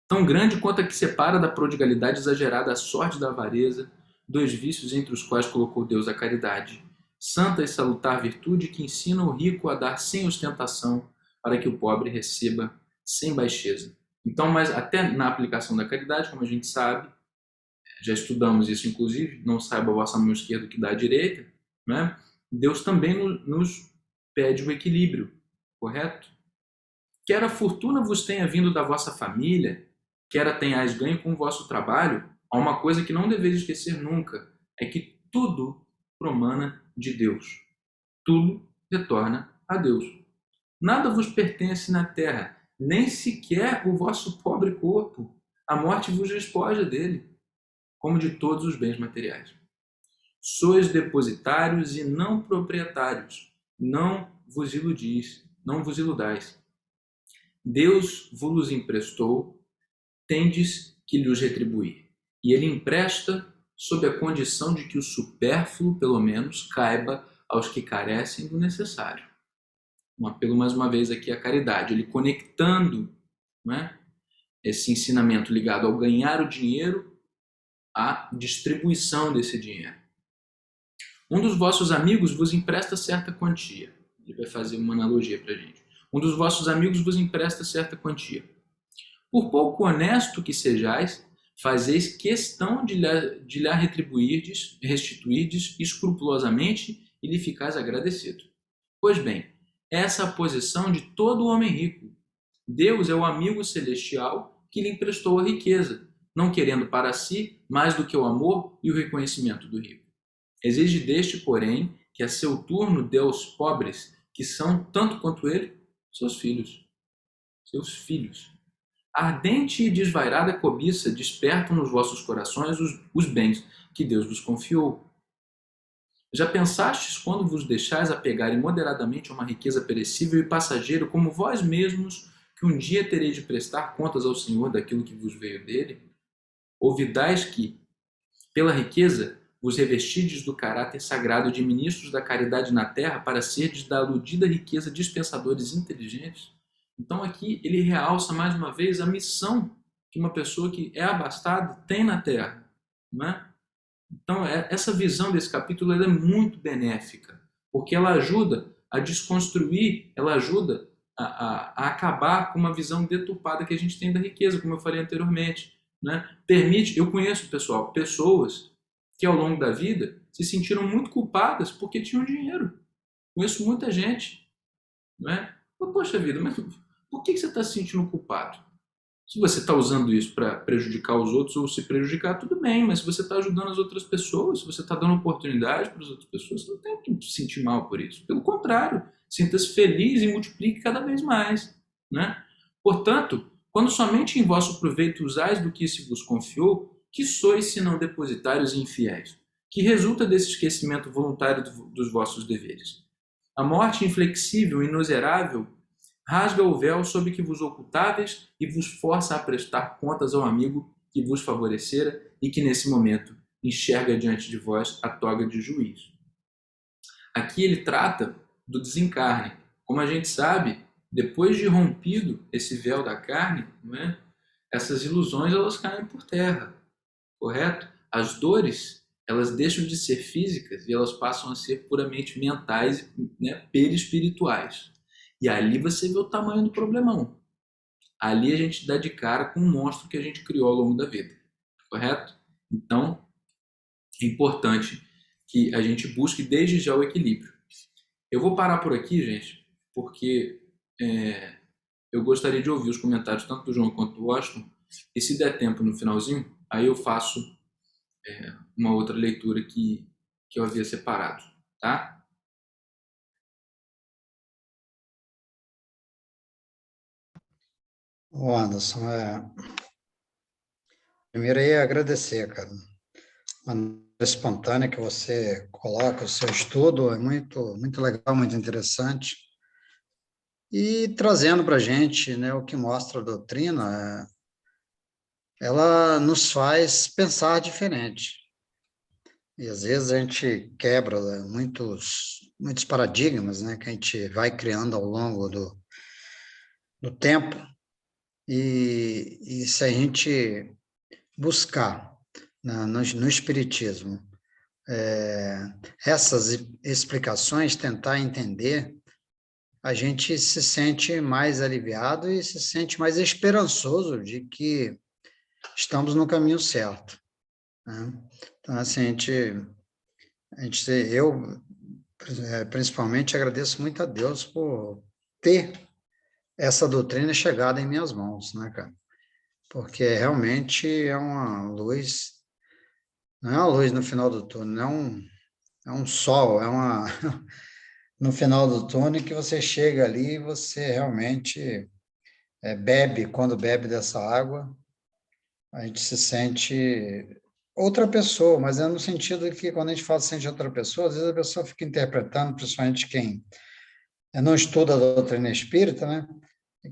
S1: tão grande quanto a que separa da prodigalidade exagerada a sorte da avareza, dois vícios entre os quais colocou Deus a caridade, santa e salutar virtude que ensina o rico a dar sem ostentação, para que o pobre receba sem baixeza. Então, mas até na aplicação da caridade, como a gente sabe, já estudamos isso inclusive, não saiba a vossa mão esquerda o que dá a direita, né? Deus também nos pede o equilíbrio, correto? Quer a fortuna vos tenha vindo da vossa família, quer a tenhais ganho com o vosso trabalho, há uma coisa que não deveis esquecer nunca, é que tudo promana de Deus. Tudo retorna a Deus. Nada vos pertence na terra, nem sequer o vosso pobre corpo. A morte vos despoja dele, como de todos os bens materiais. Sois depositários e não proprietários. Não vos iludis, não vos iludais. Deus vos emprestou, tendes que lhes retribuir. E ele empresta sob a condição de que o supérfluo, pelo menos, caiba aos que carecem do necessário. Um apelo, mais uma vez, aqui à caridade. Ele conectando, né, esse ensinamento ligado ao ganhar o dinheiro à distribuição desse dinheiro. Um dos vossos amigos vos empresta certa quantia. Ele vai fazer uma analogia para a gente. Um dos vossos amigos vos empresta certa quantia. Por pouco honesto que sejais, fazeis questão de lhe restituirdes escrupulosamente e lhe ficais agradecido. Pois bem, essa é a posição de todo homem rico. Deus é o amigo celestial que lhe emprestou a riqueza, não querendo para si mais do que o amor e o reconhecimento do rico. Exige deste, porém, que a seu turno dê aos pobres, que são, tanto quanto ele, seus filhos. Seus filhos. Ardente e desvairada cobiça despertam nos vossos corações os bens que Deus vos confiou. Já pensastes quando vos deixais apegar imoderadamente a uma riqueza perecível e passageira, como vós mesmos, que um dia tereis de prestar contas ao Senhor daquilo que vos veio dele? Ouvidais que, pela riqueza, vos revestides do caráter sagrado de ministros da caridade na terra para serdes da aludida riqueza dispensadores inteligentes? Então aqui ele realça mais uma vez a missão que uma pessoa que é abastada tem na terra, né? Então essa visão desse capítulo ela é muito benéfica, porque ela ajuda a desconstruir, ela ajuda a acabar com uma visão deturpada que a gente tem da riqueza, como eu falei anteriormente, né? Eu conheço, pessoal, pessoas que ao longo da vida se sentiram muito culpadas porque tinham dinheiro. Conheço muita gente, né? Poxa vida, mas por que você está se sentindo culpado? Se você está usando isso para prejudicar os outros ou se prejudicar, tudo bem, mas se você está ajudando as outras pessoas, se você está dando oportunidade para as outras pessoas, você não tem que se sentir mal por isso. Pelo contrário, sinta-se feliz e multiplique cada vez mais, né? Portanto, quando somente em vosso proveito usais do que se vos confiou, que sois senão depositários e infiéis? Que resulta desse esquecimento voluntário dos vossos deveres? A morte inflexível e inuserável rasga o véu sob que vos ocultáveis e vos força a prestar contas ao amigo que vos favorecera e que nesse momento enxerga diante de vós a toga de juízo. Aqui ele trata do desencarne. Como a gente sabe, depois de rompido esse véu da carne, né, essas ilusões elas caem por terra, correto? As dores elas deixam de ser físicas e elas passam a ser puramente mentais, né, perispirituais. E ali você vê o tamanho do problemão. Ali a gente dá de cara com um monstro que a gente criou ao longo da vida, correto? Então, é importante que a gente busque desde já o equilíbrio. Eu vou parar por aqui, gente, porque eu gostaria de ouvir os comentários tanto do João quanto do Washington, e se der tempo no finalzinho, aí eu faço uma outra leitura que eu havia separado, tá?
S2: Ô, Anderson, primeiro aí é agradecer, cara. A maneira espontânea que você coloca o seu estudo é muito legal, muito interessante. E trazendo para a gente, né, o que mostra a doutrina, ela nos faz pensar diferente. E às vezes a gente quebra, né, muitos paradigmas, né, que a gente vai criando ao longo do tempo. E se a gente buscar no Espiritismo essas explicações, tentar entender, a gente se sente mais aliviado e se sente mais esperançoso de que estamos no caminho certo, né? Então, assim, eu principalmente agradeço muito a Deus por ter essa doutrina chegada em minhas mãos, né, cara? Porque realmente é uma luz, não é uma luz no final do túnel, é um sol, no final do túnel que você chega ali e você realmente bebe, quando bebe dessa água, a gente se sente outra pessoa, mas é no sentido que quando a gente fala sente outra pessoa, às vezes a pessoa fica interpretando, principalmente quem não estuda a doutrina espírita, né?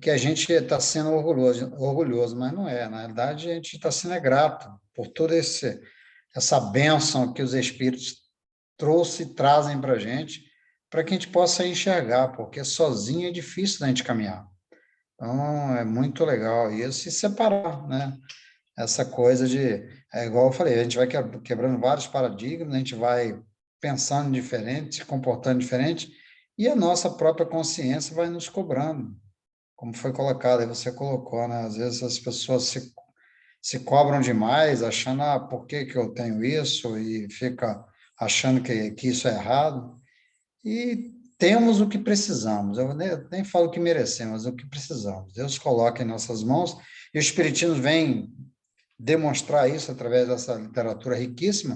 S2: Que a gente está sendo orgulhoso, mas não é. Na verdade, a gente está sendo grato por toda essa bênção que os espíritos trouxe e trazem para a gente, para que a gente possa enxergar, porque sozinho é difícil da gente caminhar. Então, é muito legal isso e separar, né? Essa coisa igual eu falei, a gente vai quebrando vários paradigmas, a gente vai pensando diferente, se comportando diferente, e a nossa própria consciência vai nos cobrando, como foi colocado, aí você colocou, né? Às vezes as pessoas se cobram demais, achando, por que que eu tenho isso? E fica achando que isso é errado. E temos o que precisamos. Eu nem falo que merecemos, o que precisamos. Deus coloca em nossas mãos, e o Espiritismo vem demonstrar isso através dessa literatura riquíssima,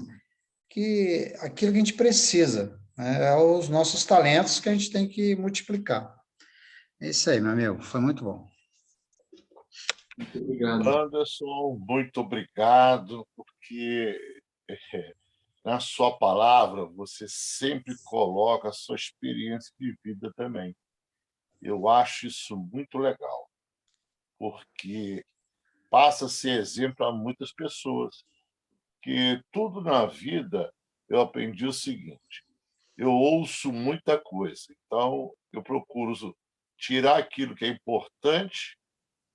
S2: que aquilo que a gente precisa, né, é os nossos talentos que a gente tem que multiplicar. É isso aí, meu amigo, foi muito bom.
S1: Muito obrigado.
S3: Anderson, muito obrigado, porque na sua palavra você sempre coloca a sua experiência de vida também. Eu acho isso muito legal, porque passa a ser exemplo a muitas pessoas, que tudo na vida eu aprendi o seguinte: eu ouço muita coisa, então eu procuro tirar aquilo que é importante,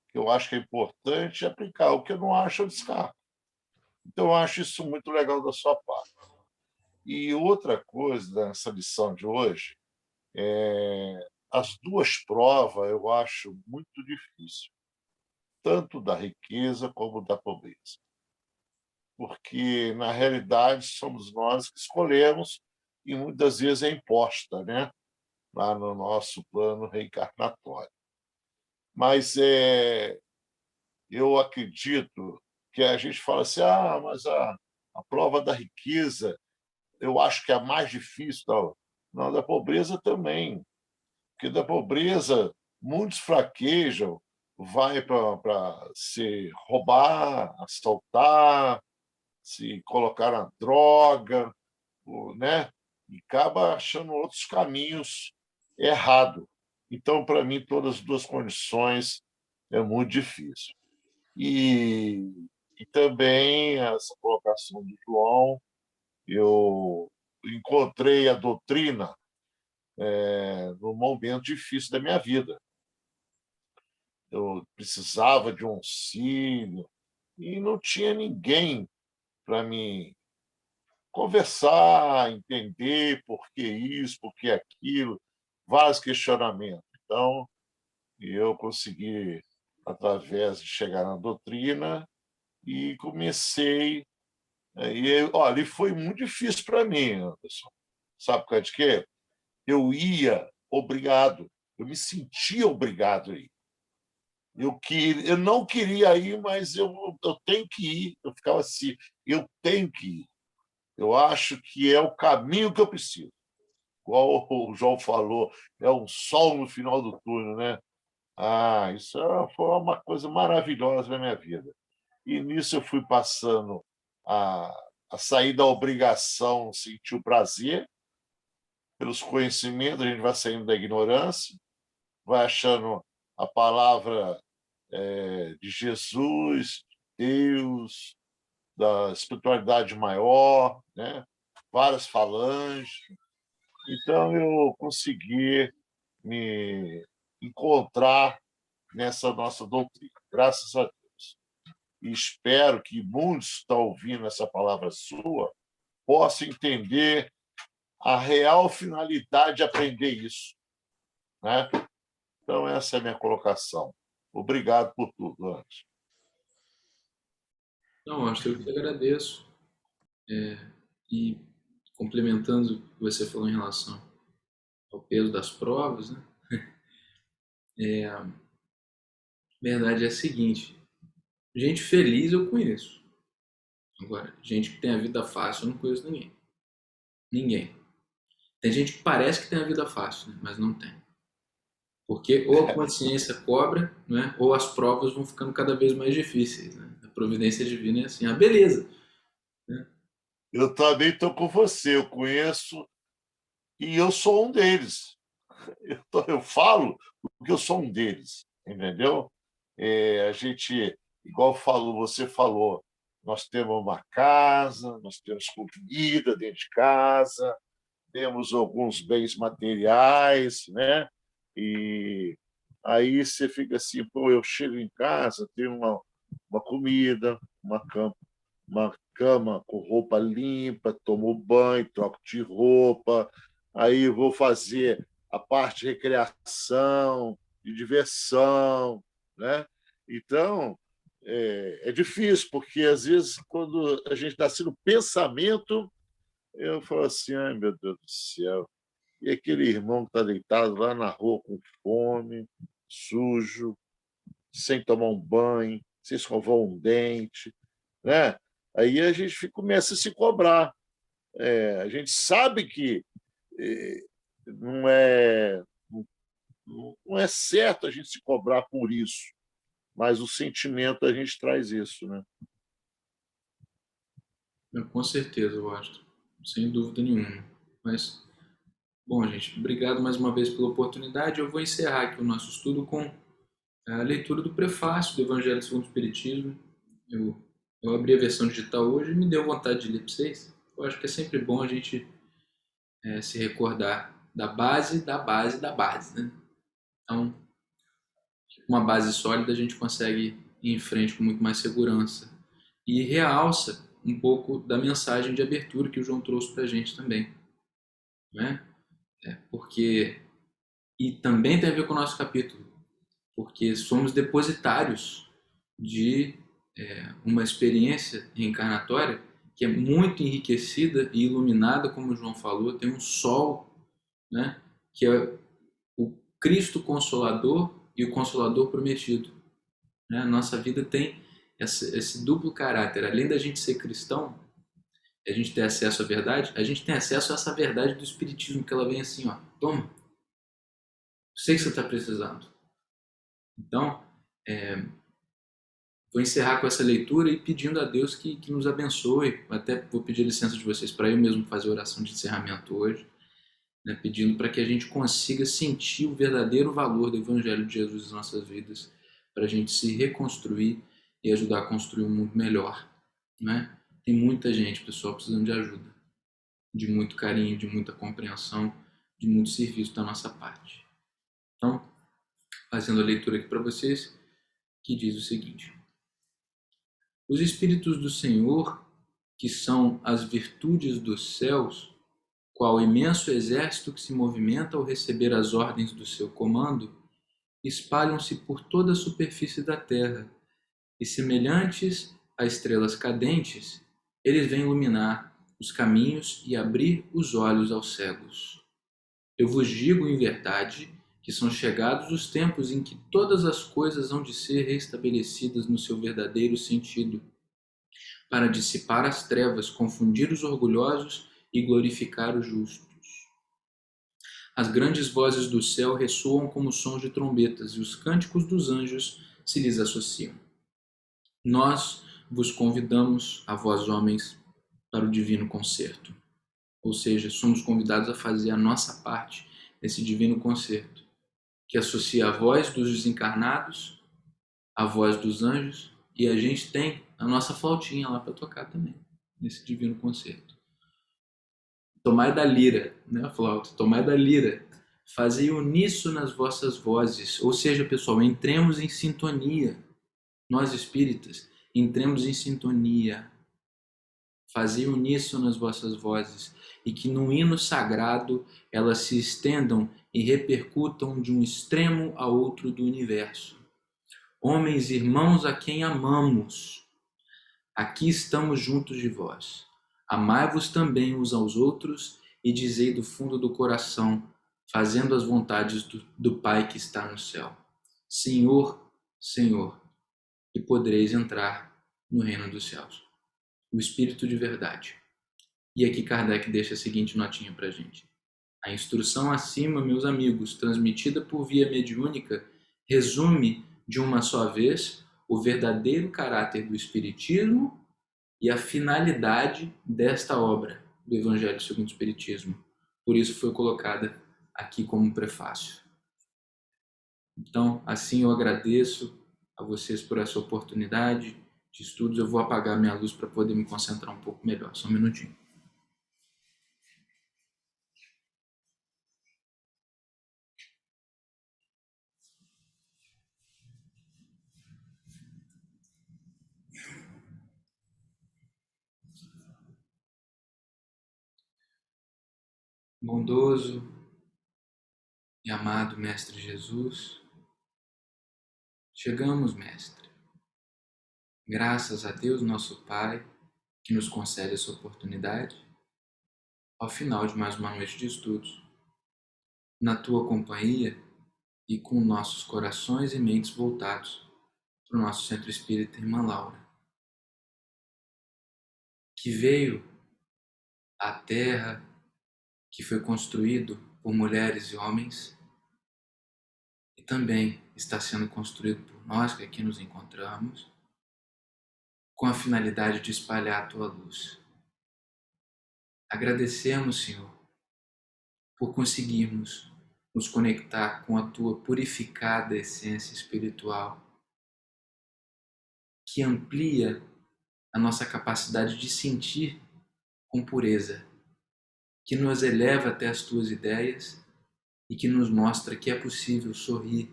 S3: que eu acho que é importante, e aplicar. O que eu não acho, eu descarto. Então, eu acho isso muito legal da sua parte. E outra coisa nessa lição de hoje, as duas provas eu acho muito difícil, tanto da riqueza como da pobreza, porque, na realidade, somos nós que escolhemos e muitas vezes é imposta, né? Lá no nosso plano reencarnatório. Mas eu acredito que a gente fala assim, mas a prova da riqueza, eu acho que é a mais difícil. Não, não, da pobreza também, porque da pobreza muitos fraquejam, vai para se roubar, assaltar, se colocar na droga, né? E acaba achando outros caminhos errados. Então, para mim, todas as duas condições é muito difícil. E, e também essa colocação do João, eu encontrei a doutrina num momento difícil da minha vida. Eu precisava de um auxílio e não tinha ninguém para me conversar, entender por que isso, por que aquilo, vários questionamentos. Então, eu consegui, através de chegar na doutrina, e comecei. Olha, e foi muito difícil para mim, Anderson. Sabe por causa de quê? Eu ia obrigado, eu me sentia obrigado a ir. Eu não queria ir, mas eu tenho que ir. Eu ficava assim, eu tenho que ir. Eu acho que é o caminho que eu preciso. Igual o João falou, é um sol no final do túnel, né? Isso foi uma coisa maravilhosa na minha vida. E nisso eu fui passando a, a sair da obrigação, sentir o prazer pelos conhecimentos, a gente vai saindo da ignorância, vai achando a palavra de Jesus, Deus, da espiritualidade maior, né? Várias falanges. Então, eu consegui me encontrar nessa nossa doutrina, graças a Deus. E espero que muitos que estão ouvindo essa palavra sua possam entender a real finalidade de aprender isso, né? Então, essa é a minha colocação. Obrigado por tudo, Antes.
S1: Não, acho que eu que agradeço. E complementando o que você falou em relação ao peso das provas, né? A verdade é a seguinte: gente feliz eu conheço. Agora, gente que tem a vida fácil eu não conheço ninguém. Ninguém. Tem gente que parece que tem a vida fácil, né? Mas não tem. Porque ou a consciência cobra, né? Ou as provas vão ficando cada vez mais difíceis. Né? A providência divina é assim, beleza. Né?
S3: Eu também estou com você, eu conheço e eu sou um deles. Eu falo porque eu sou um deles, entendeu? A gente, igual você falou, nós temos uma casa, nós temos comida dentro de casa, temos alguns bens materiais, né? E aí você fica assim, pô, eu chego em casa, tenho uma comida, uma cama com roupa limpa, tomo banho, troco de roupa, aí vou fazer a parte de recreação, de diversão, né? Então, é difícil, porque às vezes, quando a gente está assim no pensamento, eu falo assim, ai meu Deus do céu, e aquele irmão que está deitado lá na rua com fome, sujo, sem tomar um banho, sem escovar um dente, né? Aí a gente começa a se cobrar. A gente sabe que eh, não é, não é certo a gente se cobrar por isso, mas o sentimento a gente traz isso, né?
S1: Com certeza, eu acho. Sem dúvida nenhuma. Mas, bom, gente, obrigado mais uma vez pela oportunidade. Eu vou encerrar aqui o nosso estudo com a leitura do prefácio do Evangelho segundo o Espiritismo. Eu abri a versão digital hoje e me deu vontade de ler para vocês. Eu acho que é sempre bom a gente se recordar da base, da base, da base, né? Então, uma base sólida a gente consegue ir em frente com muito mais segurança. E realça um pouco da mensagem de abertura que o João trouxe para a gente também. Né? Porque, e também tem a ver com o nosso capítulo, porque somos depositários de uma experiência reencarnatória que é muito enriquecida e iluminada, como o João falou, tem um sol, né, que é o Cristo Consolador e o Consolador Prometido. Né? A nossa vida tem esse duplo caráter. Além da gente ser cristão, a gente ter acesso à verdade, a gente tem acesso a essa verdade do Espiritismo, que ela vem assim, ó, toma, sei que você está precisando. Então, vou encerrar com essa leitura e pedindo a Deus que nos abençoe. Até vou pedir licença de vocês para eu mesmo fazer a oração de encerramento hoje, né, pedindo para que a gente consiga sentir o verdadeiro valor do Evangelho de Jesus em nossas vidas, para a gente se reconstruir e ajudar a construir um mundo melhor. Né? Tem muita gente, pessoal, precisando de ajuda, de muito carinho, de muita compreensão, de muito serviço da nossa parte. Então, fazendo a leitura aqui para vocês, que diz o seguinte: os Espíritos do Senhor que são as virtudes dos céus, qual imenso exército que se movimenta ao receber as ordens do seu comando, espalham-se por toda a superfície da terra, e semelhantes a estrelas cadentes, eles vêm iluminar os caminhos e abrir os olhos aos cegos. Eu vos digo em verdade que são chegados os tempos em que todas as coisas hão de ser restabelecidas no seu verdadeiro sentido, para dissipar as trevas, confundir os orgulhosos e glorificar os justos. As grandes vozes do céu ressoam como sons de trombetas, e os cânticos dos anjos se lhes associam. Nós vos convidamos, a vós homens, para o divino concerto. Ou seja, somos convidados a fazer a nossa parte nesse divino concerto, que associa a voz dos desencarnados, a voz dos anjos, e a gente tem a nossa flautinha lá para tocar também, nesse divino concerto. Tomai da lira, né, a flauta, tomai da lira, fazei uníssono nas vossas vozes, ou seja, pessoal, entremos em sintonia, nós espíritas, entremos em sintonia, fazei uníssono nas vossas vozes, e que no hino sagrado elas se estendam e repercutam de um extremo a outro do universo. Homens, irmãos a quem amamos, aqui estamos juntos de vós. Amai-vos também uns aos outros e dizei do fundo do coração, fazendo as vontades do Pai que está no céu. Senhor, Senhor, e podereis entrar no reino dos céus. O Espírito de verdade. E aqui Kardec deixa a seguinte notinha para a gente. A instrução acima, meus amigos, transmitida por via mediúnica, resume de uma só vez o verdadeiro caráter do Espiritismo e a finalidade desta obra do Evangelho segundo o Espiritismo. Por isso foi colocada aqui como prefácio. Então, assim eu agradeço a vocês por essa oportunidade de estudos. Eu vou apagar minha luz para poder me concentrar um pouco melhor. Só um minutinho. Bondoso e amado Mestre Jesus, chegamos, Mestre. Graças a Deus, nosso Pai, que nos concede essa oportunidade, ao final de mais uma noite de estudos, na Tua companhia e com nossos corações e mentes voltados para o nosso Centro Espírita Irmã Laura, que veio à Terra, que foi construído por mulheres e homens, e também está sendo construído por nós que aqui nos encontramos, com a finalidade de espalhar a Tua luz. Agradecemos, Senhor, por conseguirmos nos conectar com a Tua purificada essência espiritual, que amplia a nossa capacidade de sentir com pureza, que nos eleva até as Tuas ideias e que nos mostra que é possível sorrir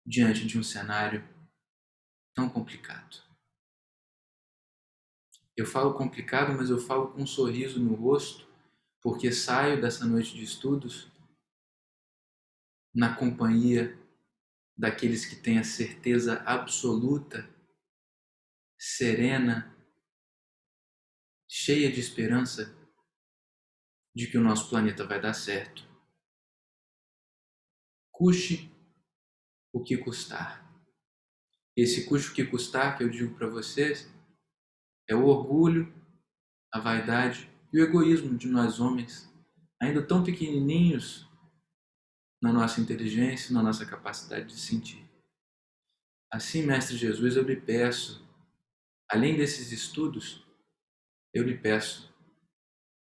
S1: diante de um cenário tão complicado. Eu falo complicado, mas eu falo com um sorriso no rosto, porque saio dessa noite de estudos na companhia daqueles que têm a certeza absoluta, serena, cheia de esperança de que o nosso planeta vai dar certo. Custe o que custar. Esse custe o que custar que eu digo para vocês é o orgulho, a vaidade e o egoísmo de nós homens, ainda tão pequenininhos na nossa inteligência, na nossa capacidade de sentir. Assim, Mestre Jesus, eu lhe peço, além desses estudos, eu lhe peço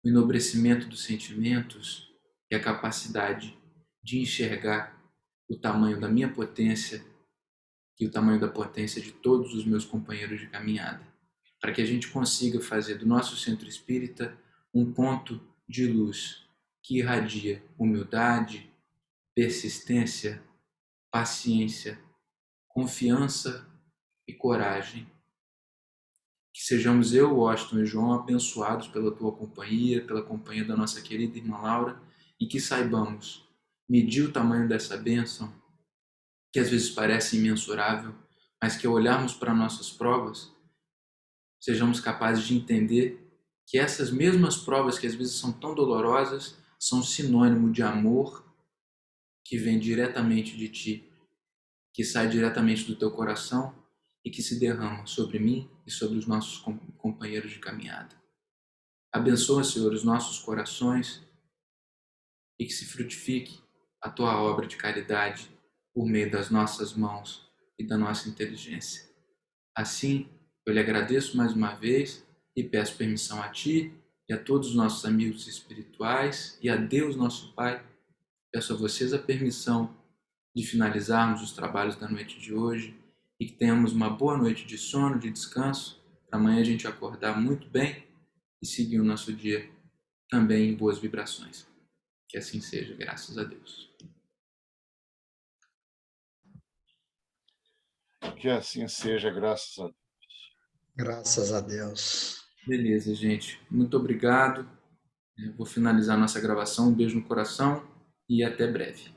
S1: o enobrecimento dos sentimentos e a capacidade de enxergar o tamanho da minha potência e o tamanho da potência de todos os meus companheiros de caminhada, para que a gente consiga fazer do nosso centro espírita um ponto de luz que irradia humildade, persistência, paciência, confiança e coragem, Que sejamos eu, Washington e João abençoados pela tua companhia, pela companhia da nossa querida irmã Laura, e que saibamos medir o tamanho dessa bênção, que às vezes parece imensurável, mas que ao olharmos para nossas provas, sejamos capazes de entender que essas mesmas provas que às vezes são tão dolorosas são sinônimo de amor que vem diretamente de ti, que sai diretamente do teu coração e que se derrama sobre mim e sobre os nossos companheiros de caminhada. Abençoa, Senhor, os nossos corações e que se frutifique a tua obra de caridade por meio das nossas mãos e da nossa inteligência. Assim, eu lhe agradeço mais uma vez e peço permissão a ti e a todos os nossos amigos espirituais e a Deus, nosso Pai. Peço a vocês a permissão de finalizarmos os trabalhos da noite de hoje e que tenhamos uma boa noite de sono, de descanso, para amanhã a gente acordar muito bem e seguir o nosso dia também em boas vibrações. Que assim seja, graças a Deus.
S3: Que assim seja, graças a Deus.
S2: Graças a Deus.
S1: Beleza, gente. Muito obrigado. Eu vou finalizar nossa gravação. Um beijo no coração e até breve.